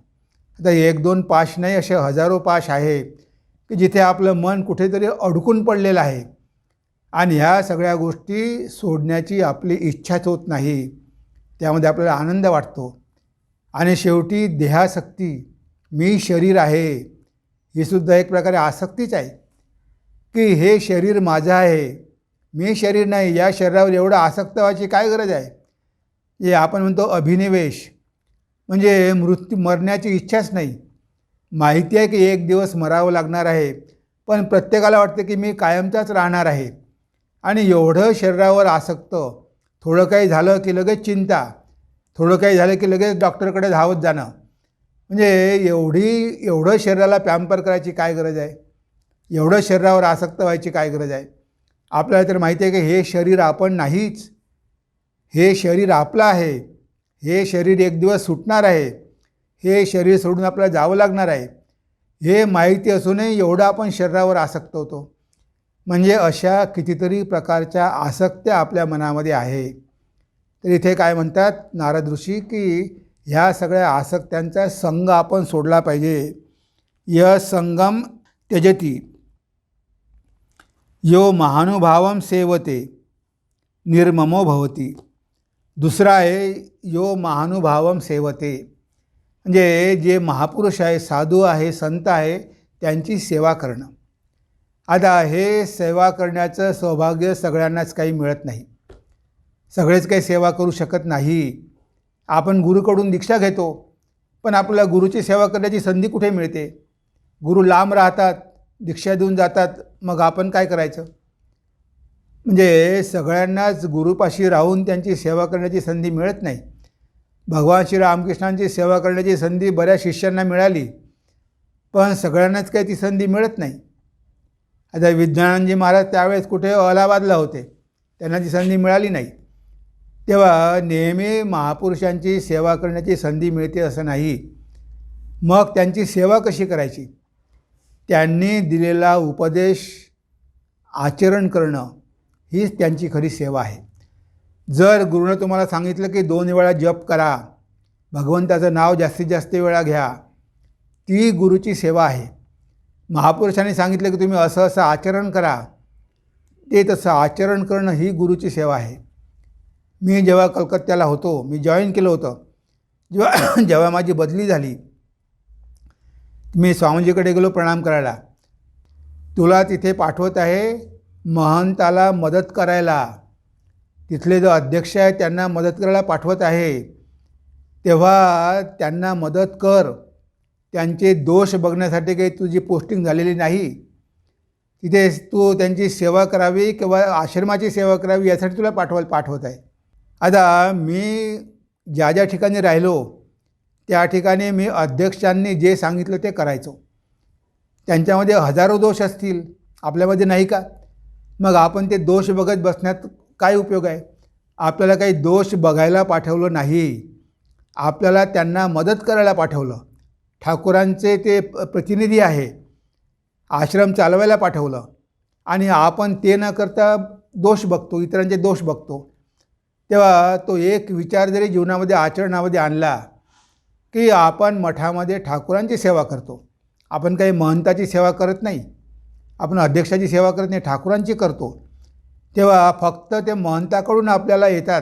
आता 1-2 पाश नाही, असे हजारो पाश आहे की जिथे आपलं मन कुठेतरी अडकून पडलेलं आहे आणि ह्या सगळ्या गोष्टी सोडण्याची आपली इच्छाच होत नाही. त्यामध्ये आपल्याला आनंद वाटतो. आणि शेवटी देहासक्ती. मी शरीर आहे, ही सुद्धा एक प्रकारे आसक्तीच आहे की हे शरीर माझं आहे, मी शरीर नाही. या शरीरावर एवढं आसक्त व्हायची काय गरज आहे. हे आपण म्हणतो अभिनिवेश. म्हणजे मरण्याची इच्छाच नाही. माहिती आहे की एक दिवस मरावं लागणार आहे, पण प्रत्येकाला वाटतं की मी कायमचाच राहणार आहे. आणि एवढं शरीरावर आसक्त, थोडं काही झालं की लगेच चिंता, थोडं काही झालं की लगेच डॉक्टरकडे धावत जाणं. म्हणजे एवढं शरीराला पॅम्पर करायची काय गरज आहे, एवढं शरीरावर आसक्त व्हायची काय गरज आहे. आपल्याला तर माहिती आहे की हे शरीर आपण नाहीच, हे शरीर आपलं आहे, हे शरीर एक दिवस सुटणार आहे, हे शरीर सोडून आपल्याला जावं लागणार आहे. हे माहिती असूनही एवढं आपण शरीरावर आसक्त होतो. म्हणजे अशा कितीतरी प्रकारच्या आसक्त्या आपल्या मनामध्ये आहे. तर इथे काय म्हणतात नारद ऋषी की ह्या सगळ्या आसक्त्यांचा संग आपण सोडला पाहिजे. य संगम त्यजती यो महानुभावम सेवते निर्ममो भवती. दुसरा आहे यो महानुभावम सेवते, म्हणजे जे महापुरुष आहे, साधू आहे, संत आहे, त्यांची सेवा करणं. आता हे सेवा करण्याचं सौभाग्य सगळ्यांनाच काही मिळत नाही. सगळेच काही सेवा करू शकत नाही. आपण गुरुकडून दीक्षा घेतो, पण आपल्याला गुरुची सेवा करण्याची संधी कुठे मिळते. गुरु लांब राहतात, दीक्षा देऊन जातात, मग आपण काय करायचं. म्हणजे सगळ्यांनाच गुरुपाशी राहून त्यांची सेवा करण्याची संधी मिळत नाही. भगवान श्री रामकृष्णांची सेवा करण्याची संधी बऱ्याच शिष्यांना मिळाली, पण सगळ्यांनाच काही ती संधी मिळत नाही. आता विद्यानंदजी महाराज त्यावेळेस कुठे अलाहाबादला होते, त्यांना ती संधी मिळाली नाही. तेव्हा नेहमी महापुरुषांची सेवा करण्याची संधी मिळते असं नाही. मग त्यांची सेवा कशी करायची? त्यांनी दिलेला उपदेश आचरण करणं हीच त्यांची खरी सेवा आहे. जर गुरुनं तुम्हाला सांगितलं की 2 वेळा जप करा, भगवंताचं नाव जास्तीत जास्त वेळा घ्या, ती गुरुची सेवा आहे. महापुरुषांनी सांगितलं की तुम्ही असं असं आचरण करा, ते तसं आचरण करणं ही गुरुची सेवा आहे. मी जेव्हा कलकत्त्याला होतो, मी जॉईन केलं होतं, जेव्हा माझी बदली झाली, मी स्वामीजीकडे गेलो प्रणाम करायला. तुला तिथे पाठवत आहे महंताला मदत करायला, तिथले जो अध्यक्ष आहे त्यांना मदत करायला पाठवत आहे, तेव्हा त्यांना मदत कर. त्यांचे दोष बघण्यासाठी काही तुझी पोस्टिंग झालेली नाही. तिथे तू त्यांची सेवा करावी किंवा आश्रमाची सेवा करावी यासाठी तुला पाठवत आहे. आता मी ज्या ज्या ठिकाणी राहिलो त्या ठिकाणी मी अध्यक्षांनी जे सांगितलं ते करायचो. त्यांच्यामध्ये हजारो दोष असतील, आपल्यामध्ये नाही का? मग आपण ते दोष बघत बसण्यात काय उपयोग आहे? आपल्याला काही दोष बघायला पाठवलं नाही, आपल्याला त्यांना मदत करायला पाठवलं. ठाकूरांचे ते प्रतिनिधी आहे, आश्रम चालवायला पाठवलं आणि आपण ते न करता दोष बघतो, इतरांचे दोष बघतो. तेव्हा तो एक विचार जरी जीवनामध्ये आचरणामध्ये आणला की आपण मठामध्ये ठाकूरांची सेवा करतो, आपण काही महंताची सेवा करत नाही, आपण अध्यक्षाची सेवा करत नाही, ठाकूरांची करतो, तेव्हा फक्त ते महंताकडून आपल्याला येतात,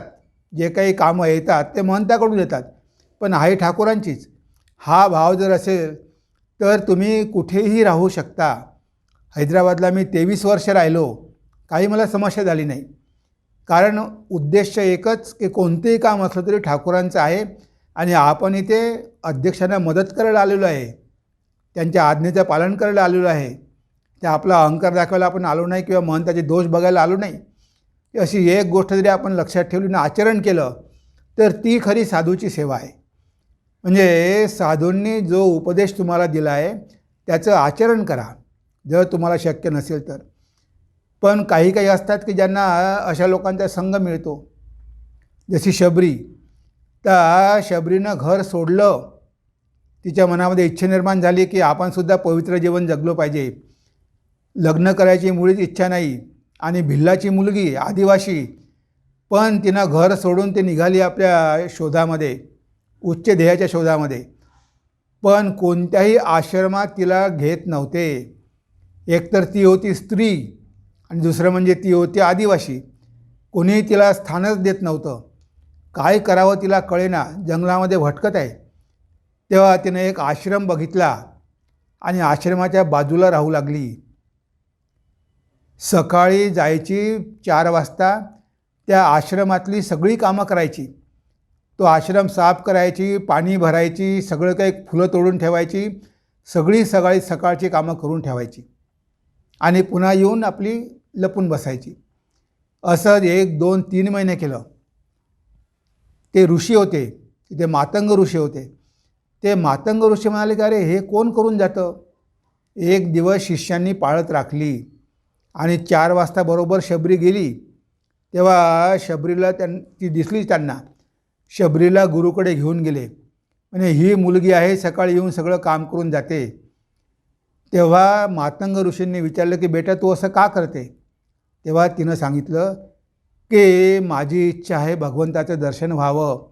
जे काही कामं येतात ते महंताकडून येतात, पण आहे ठाकूरांचीच. हा भाव जर असेल तर तुम्ही कुठेही राहू शकता. हैदराबादला मी 23 वर्ष राहिलो, काही मला समस्या झाली नाही. कारण उद्देश एकच की कोणतेही काम असलं तरी ठाकूरांचं आहे आणि आपण इथे अध्यक्षांना मदत करायला आलेलो आहे, त्यांच्या आज्ञेचं पालन करायला आलेलो आहे. ते आपला अहंकार दाखवायला आपण आलो नाही किंवा महंताचे दोष बघायला आलो नाही. अशी एक गोष्ट जरी आपण लक्षात ठेवली आणि आचरण केलं तर ती खरी साधूची सेवा आहे. म्हणजे साधूंनी जो उपदेश तुम्हाला दिला आहे त्याचं आचरण करा, जर तुम्हाला शक्य नसेल तर. पण काही काही असतात की ज्यांना अशा लोकांचा संग मिळतो, जशी शबरी. तर शबरीनं घर सोडलं, तिच्या मनामध्ये इच्छा निर्माण झाली की आपणसुद्धा पवित्र जीवन जगलो पाहिजे. लग्न करायची मुळीच इच्छा नाही आणि भिल्लाची मुलगी आदिवासी, पण तिनं घर सोडून ती निघाली आपल्या शोधामध्ये, उच्च ध्येयाच्या शोधामध्ये. पण कोणत्याही आश्रमात तिला घेत नव्हते. एकतर ती होती स्त्री आणि दुसरं म्हणजे ती होती आदिवासी. कोणीही तिला स्थानच देत नव्हतं. काय करावं तिला कळेना, जंगलामध्ये भटकत आहे. तेव्हा तिने एक आश्रम बघितला आणि आश्रमाच्या बाजूला राहू लागली. सकाळी जायची 4 वाजता, त्या आश्रमातली सगळी कामं करायची. तो आश्रम साफ करायची, पाणी भरायची, सगळं काही फुलं तोडून ठेवायची, सगळी सकाळची कामं करून ठेवायची आणि पुन्हा येऊन आपली लपून बसायची. असं 1, 2, 3 महिने केलं. ते ऋषी होते, ते मातंग ऋषी होते. ते मातंग ऋषी म्हणाले की अरे हे कोण करून जातं? एक दिवस शिष्यांनी पाळत राखली आणि 4 वाजता बरोबर शबरी गेली. तेव्हा शबरीला ती दिसली त्यांना. शबरीला गुरुकडे घेऊन गेले. म्हणजे ही मुलगी आहे, सकाळी येऊन सगळं काम करून जाते. तेव्हा मातंग ऋषींनी विचारलं की बेटा तू असं का करते? तेव्हा तिनं सांगितलं की माझी इच्छा आहे भगवंताचं दर्शन व्हावं,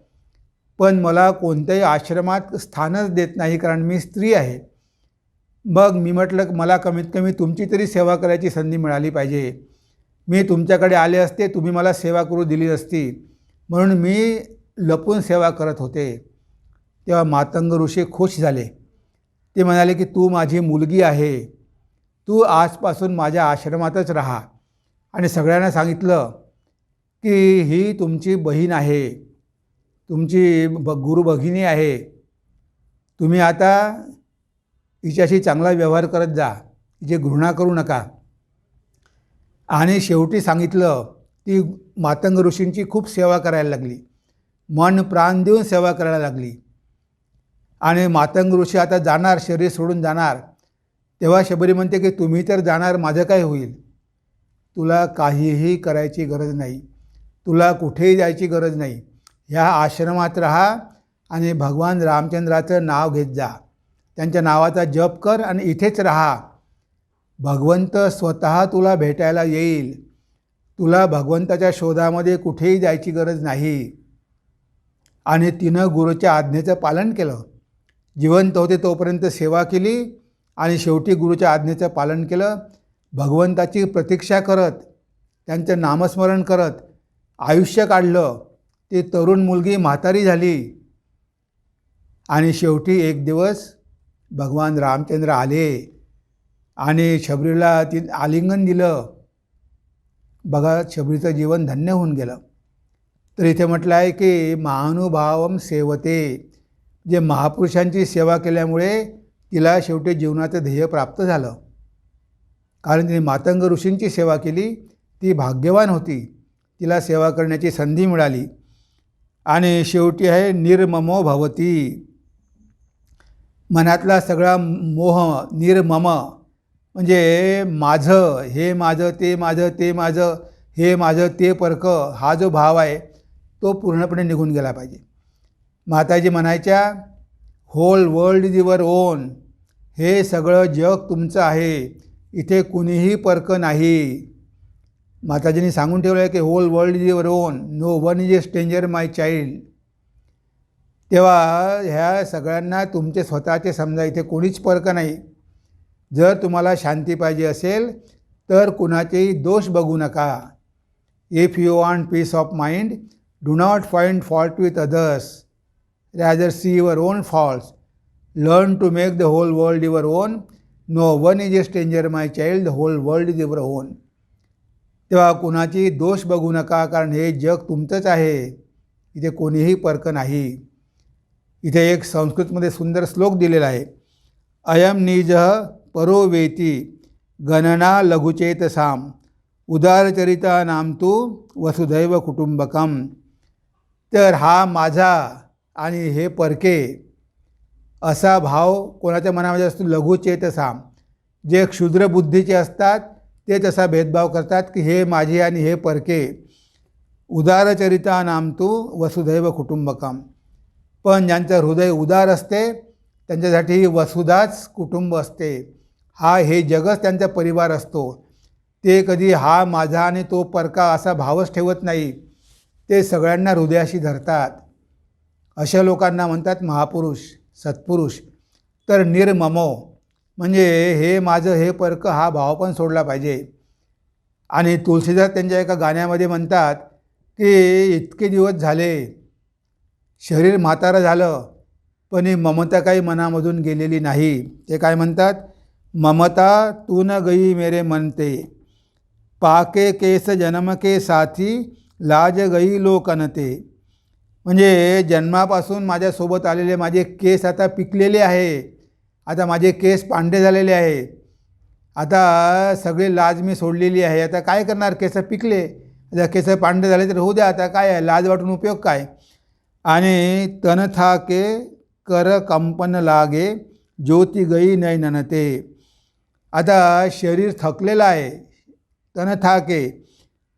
पण मला कोणत्याही आश्रमात स्थानच देत नाही कारण मी स्त्री आहे. मग मी म्हटलं मला कमीत कमी तुमची तरी सेवा करायची संधी मिळाली पाहिजे. मी तुमच्याकडे आले असते, तुम्ही मला सेवा करू दिली असती, म्हणून मी लपून सेवा करत होते. तेव्हा मातंग ऋषी खुश झाले. ते म्हणाले की तू माझी मुलगी आहे, तू आजपासून माझ्या आश्रमातच राहा. आणि सगळ्यांना सांगितलं की ही तुमची बहीण आहे, तुमची गुरु भगिनी आहे, तुम्ही आता हिच्याशी चांगला व्यवहार करत जा, हिची घृणा करू नका. आणि शेवटी सांगितलं ती मातंग ऋषींची खूप सेवा करायला लागली, मन प्राण देऊन सेवा करायला लागली. आणि मातंग ऋषी आता जाणार, शरीर सोडून जाणार. तेव्हा शबरी म्हणते की तुम्ही तर जाणार, माझं काय होईल? तुला काहीही करायची गरज नाही, तुला कुठेही जायची गरज नाही. ह्या आश्रमात राहा आणि भगवान रामचंद्राचं नाव घेत जा. त्यांच्या नावाचा जप कर आणि इथेच राहा. भगवंत स्वतः तुला भेटायला येईल. तुला भगवंताच्या शोधामध्ये कुठेही जायची गरज नाही. आणि तिनं गुरूच्या आज्ञेचं पालन केलं. जिवंत होते तोपर्यंत सेवा केली आणि शेवटी गुरूच्या आज्ञेचं पालन केलं. भगवंताची प्रतीक्षा करत, त्यांचं नामस्मरण करत आयुष्य काढलं. ती तरुण मुलगी म्हातारी झाली आणि शेवटी एक दिवस भगवान रामचंद्र आले आणि शबरीला ती आलिंगन दिलं. बघा, शबरीचं जीवन धन्य होऊन गेलं. तर इथे म्हटलं आहे की महानुभावम सेवते, जे महापुरुषांची सेवा केल्यामुळे तिला शेवटी जीवनाचं ध्येय प्राप्त झालं. कारण तिने मातंग ऋषींची सेवा केली. ती भाग्यवान होती, तिला सेवा करण्याची संधी मिळाली. आणि शेवटी आहे निर्ममो भवती, मनातला सगळा मोह निर्मम म्हणजे माझं, हे माझं, ते माझं, ते माझं, हे माझं, ते परकं, हा जो भाव आहे तो पूर्णपणे निघून गेला पाहिजे. माताजी म्हणायच्या, whole world is your own, हे सगळं जग तुमचं आहे, इथे कुणीही परकं नाही. माताजींनी सांगून ठेवलं आहे की whole world is your own, no one is a stranger my child. तेव्हा ह्या सगळ्यांना तुमचे स्वतःचे समजा, इथे कोणीच परकं नाही. जर तुम्हाला शांती पाहिजे असेल तर कुणाचेही दोष बघू नका. If you want peace of mind, do not find fault with others, rather see your own faults, learn to make the whole world your own, no one is a stranger my child, the whole world is your own. तेव्हा कुणाची दोष बघू नका, कारण हे जग तुमचंच आहे, इथे कोणीही परकं नाही. इथे एक संस्कृतमध्ये सुंदर श्लोक दिलेला आहे, अयम निजः परो वेती गणना लघुचेतसाम उदारचरिता नाम तू वसुधैव कुटुंबकम. तर हा माझा आणि हे परके असा भाव कोणाच्या मनामध्ये असतो लघुचेतसाम. जे क्षुद्र बुद्धीचे असतात ते तसा भेदभाव करतात की हे माझे आणि हे परके. उदारचरिता नाम तू वसुधैव कुटुंबकम. पण ज्यांचं हृदय उदार असते त्यांच्यासाठी वसुधाच कुटुंब असते. हे जगच त्यांचा परिवार असतो. ते कधी हा माझा आणि तो परका असा भावच ठेवत नाही. ते सगळ्यांना हृदयाशी धरतात. अशा लोकांना म्हणतात महापुरुष, सत्पुरुष. तर निर्ममो म्हणजे हे माझं, हे परकं हा भाव पण सोडला पाहिजे. आणि तुलसीदास त्यांच्या एका गाण्यामध्ये म्हणतात की इतके दिवस झाले, शरीर म्हातारं झालं, पण ही ममता काही मनामधून गेलेली नाही. ते काय म्हणतात, ममता तू न गई मेरे मनते, पाके केस जन्म के साथी लाज गई लोकनते. म्हणजे जन्मापासून माझ्यासोबत आलेले माझे केस आता पिकलेले आहे, आता माझे केस पांढरे झालेले आहे, आता सगळे लाज मी सोडलेली आहे. आता काय करणार, केस पिकले, आता केस पांढरे झाले तर होऊ द्या, आता काय आहे, लाज वाटून उपयोग काय. आणि तन था के कर कंपन लागे ज्योती गई नयननते. आता शरीर थकलेलं आहे, तन था के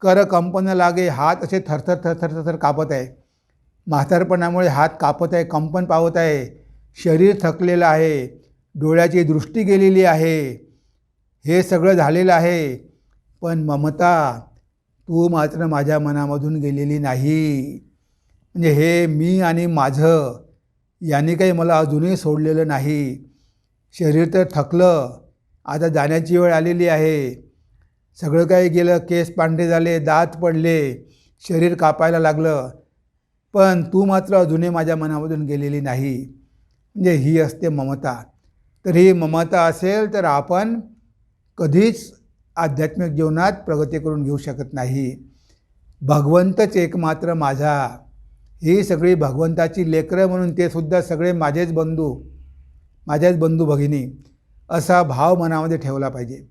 कर कंपन लागे, हात असे थरथर थरथर थरथर कापत आहे. म्हातारपणामुळे हात कापत आहे, कंपन पावत आहे, शरीर थकलेलं आहे, डोळ्याची दृष्टी गेलेली आहे, हे सगळं झालेलं आहे. पण ममता तू मात्र माझ्या मनामधून गेलेली नाही. म्हणजे हे मी आणि माझं यांनी काही मला अजूनही सोडलेलं नाही. शरीर तर थकलं, आता जाण्याची वेळ आलेली आहे, सगळं काही गेलं, केस पांढरे झाले, दात पडले, शरीर कापायला लागलं, पण तू मात्र अजूनही माझ्या मनामधून गेलेली नाही. म्हणजे ही असते ममता. तर ही ममता असेल तर आपण कधीच आध्यात्मिक जीवनात प्रगती करून घेऊ शकत नाही. भगवंतच एकमात्र माझा, ही सगळी भगवंताची लेकरं म्हणून ते सुद्धा सगळे माझेच बंधू भगिनी, असा भाव मनामध्ये ठेवला पाहिजे.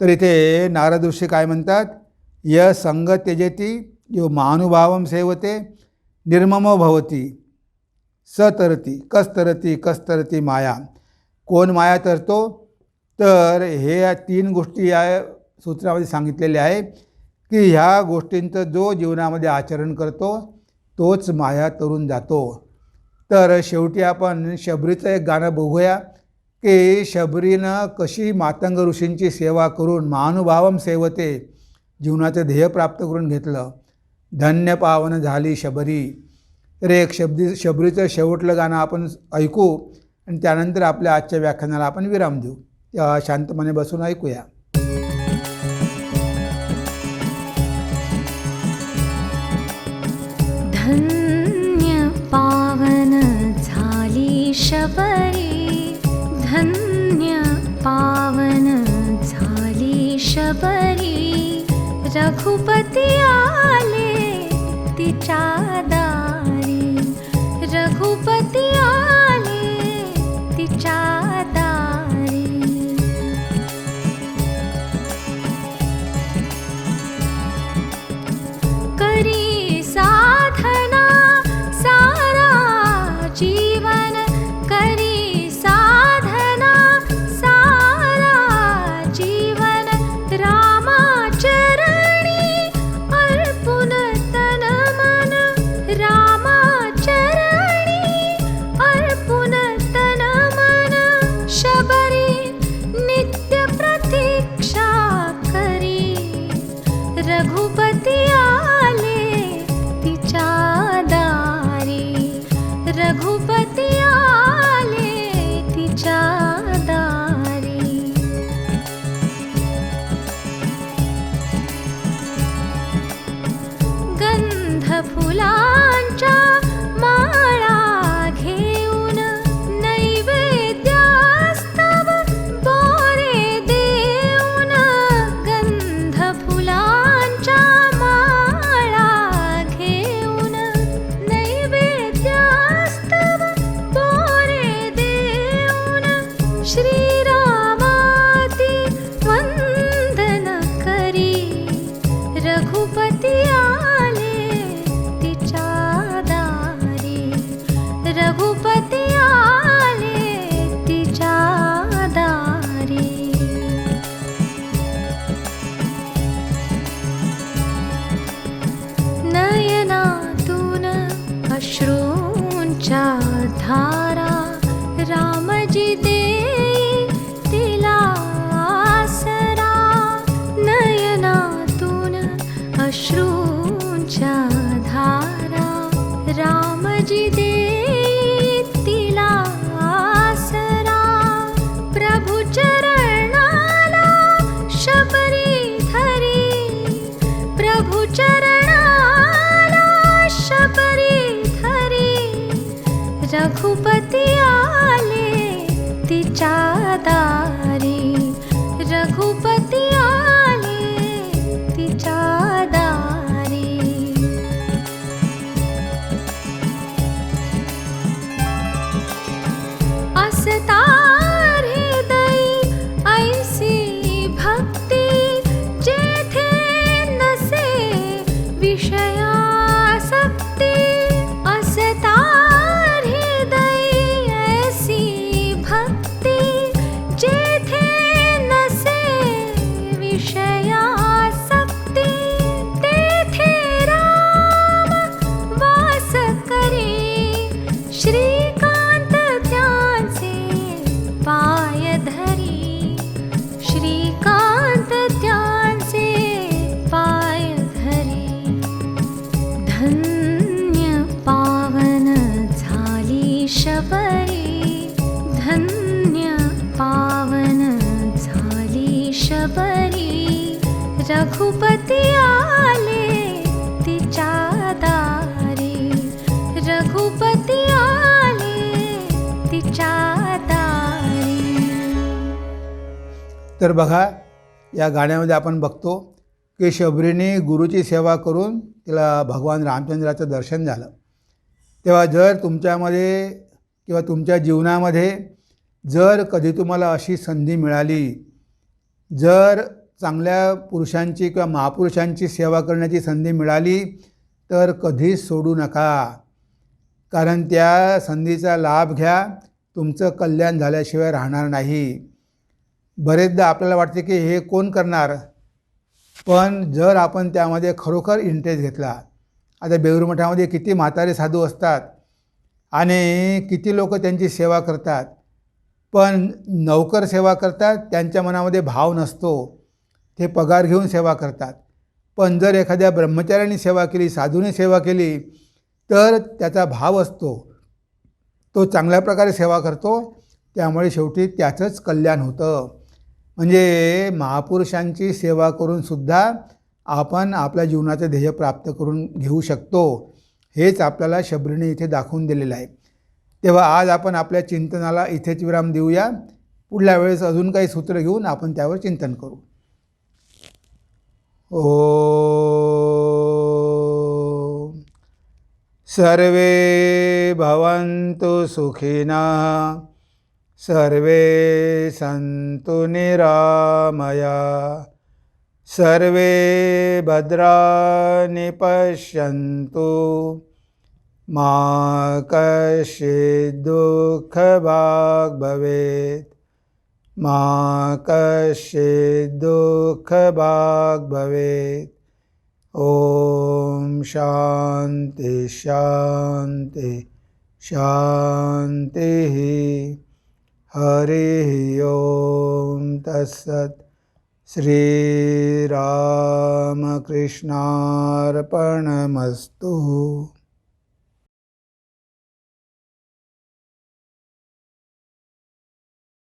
तर इथे नारद ऋषी काय म्हणतात, य संग त्यजती यो महानुभावम सेवते निर्ममो भवती सतरती कस्तरती कस्तरती माया. कोण माया तरतो, तर हे 3 गोष्टी या सूत्रामध्ये सांगितलेल्या आहे की ह्या गोष्टींचं जो जीवनामध्ये आचरण करतो तोच माया तरून जातो. तर शेवटी आपण शबरीचं एक गाणं बघूया की शबरीनं कशी मातंग ऋषींची सेवा करून महानुभावम सेवते जीवनाचं ध्येय प्राप्त करून घेतलं. धन्य पावन झाली शबरी. तर एक शबरीचं शेवटलं गाणं आपण ऐकू आणि त्यानंतर आपल्या आजच्या व्याख्यानाला आपण विराम देऊ. शांतपणे बसून ऐकूया. धन्य पावन झाली शबरी, धन्य पावन झाली शबरी, रघुपती आले तिच्या दारी, रघुपती आले तिच्या दारी. करी साधना सारा जीवन, करी साधना सारा जीवन, रामाचरणी अर्पुन तन मन, रामाचरणी अर्पुन तन मन. शबरी नित्य प्रतीक्षा करी, रघुपती आले तिच्या दारी, रघुपती आले तिच्या दारी. गंध फुलांच्या माळा घेऊन नैवेद्यास्तव बोरे देऊन, गंध फुलांच्या माळा घेऊन नैवेद्यास्तव बोरे देऊन, श्रीरामाती वंदन करी, रघुपती आले तिच्या दारी, रघुपती आले तिच्या दारी. नयनातून अश्रूंच्या धारा, रामजी देई तिला आसरा. नयनातून अश्रूंच्या धारा, रामजी देई तिला आसरा. प्रभु चरणाला शबरी धरी, प्रभु चरणाला शबरी धरी, रघुपती आले तिच्या दारी, रघुपती आले तिच्या दारी. असता हृदयी ऐसी भक्ती, जेथे नसे विषयासक्ती. असता हृदयी ऐसी भक्ती, जेथे नसे विषयासक्ती. तेथे राम वास करी, श्रीकांत त्यांचे पाय धरी, श्रीकांत त्यांचे पाय धरी. धन्य पावन झाली शबरी, धन्य पावन झाली शबरी, रघुपती आले तिच्या दारी, रघुपती आले तिच्या दारी. तर बघा या गाण्यामध्ये आपण बघतो की शबरीने गुरुची सेवा करून तिला भगवान रामचंद्राचं दर्शन झालं. तेव्हा जर तुमच्यामध्ये किंवा तुमच्या जीवनामध्ये जर कधी तुम्हाला अशी संधी मिळाली, जर चांगल्या पुरुषांची किंवा महापुरुषांची सेवा करण्याची संधी मिळाली तर कधीच सोडू नका. कारण त्या संधीचा लाभ घ्या, तुमचं कल्याण झाल्याशिवाय राहणार नाही. बरेचदा आपल्याला वाटते की हे कोण करणार, पण जर आपण त्यामध्ये खरोखर इंटरेस्ट घेतला, आता बेऊर मठामध्ये किती म्हातारे साधू असतात आणि किती लोक त्यांची सेवा करतात, पण नौकर सेवा करतात, त्यांच्या मनामध्ये भाव नसतो, ते पगार घेऊन सेवा करतात. पण जर एखाद्या ब्रह्मचार्याने सेवा केली, साधूने सेवा केली, तर त्याचा भाव असतो, तो चांगल्या प्रकारे सेवा करतो, त्यामुळे शेवटी त्याचंच कल्याण होतं. म्हणजे महापुरुषांची सेवा करूनसुद्धा आपण आपल्या जीवनाचं ध्येय प्राप्त करून घेऊ शकतो, हेच आपल्याला शबरीने इथे दाखवून दिलेलं आहे. तेव्हा आज आपण आपल्या चिंतनाला इथेच विराम देऊया. पुढल्या वेळेस अजून काही सूत्र घेऊन आपण त्यावर चिंतन करू. ओम सर्वे भवन्तु सुखिनः, सर्वे सन्तु निरामया, सर्वे भद्राणि पश्यन्तु, मा कश्चित् दुःखभाग् भवेत्, मा कश्चित् दुःखभाग् भवेत्. ओम शांति शांति शांति. हरि ओम तत्सत्. श्रीरामकृष्णार्पणमस्तु.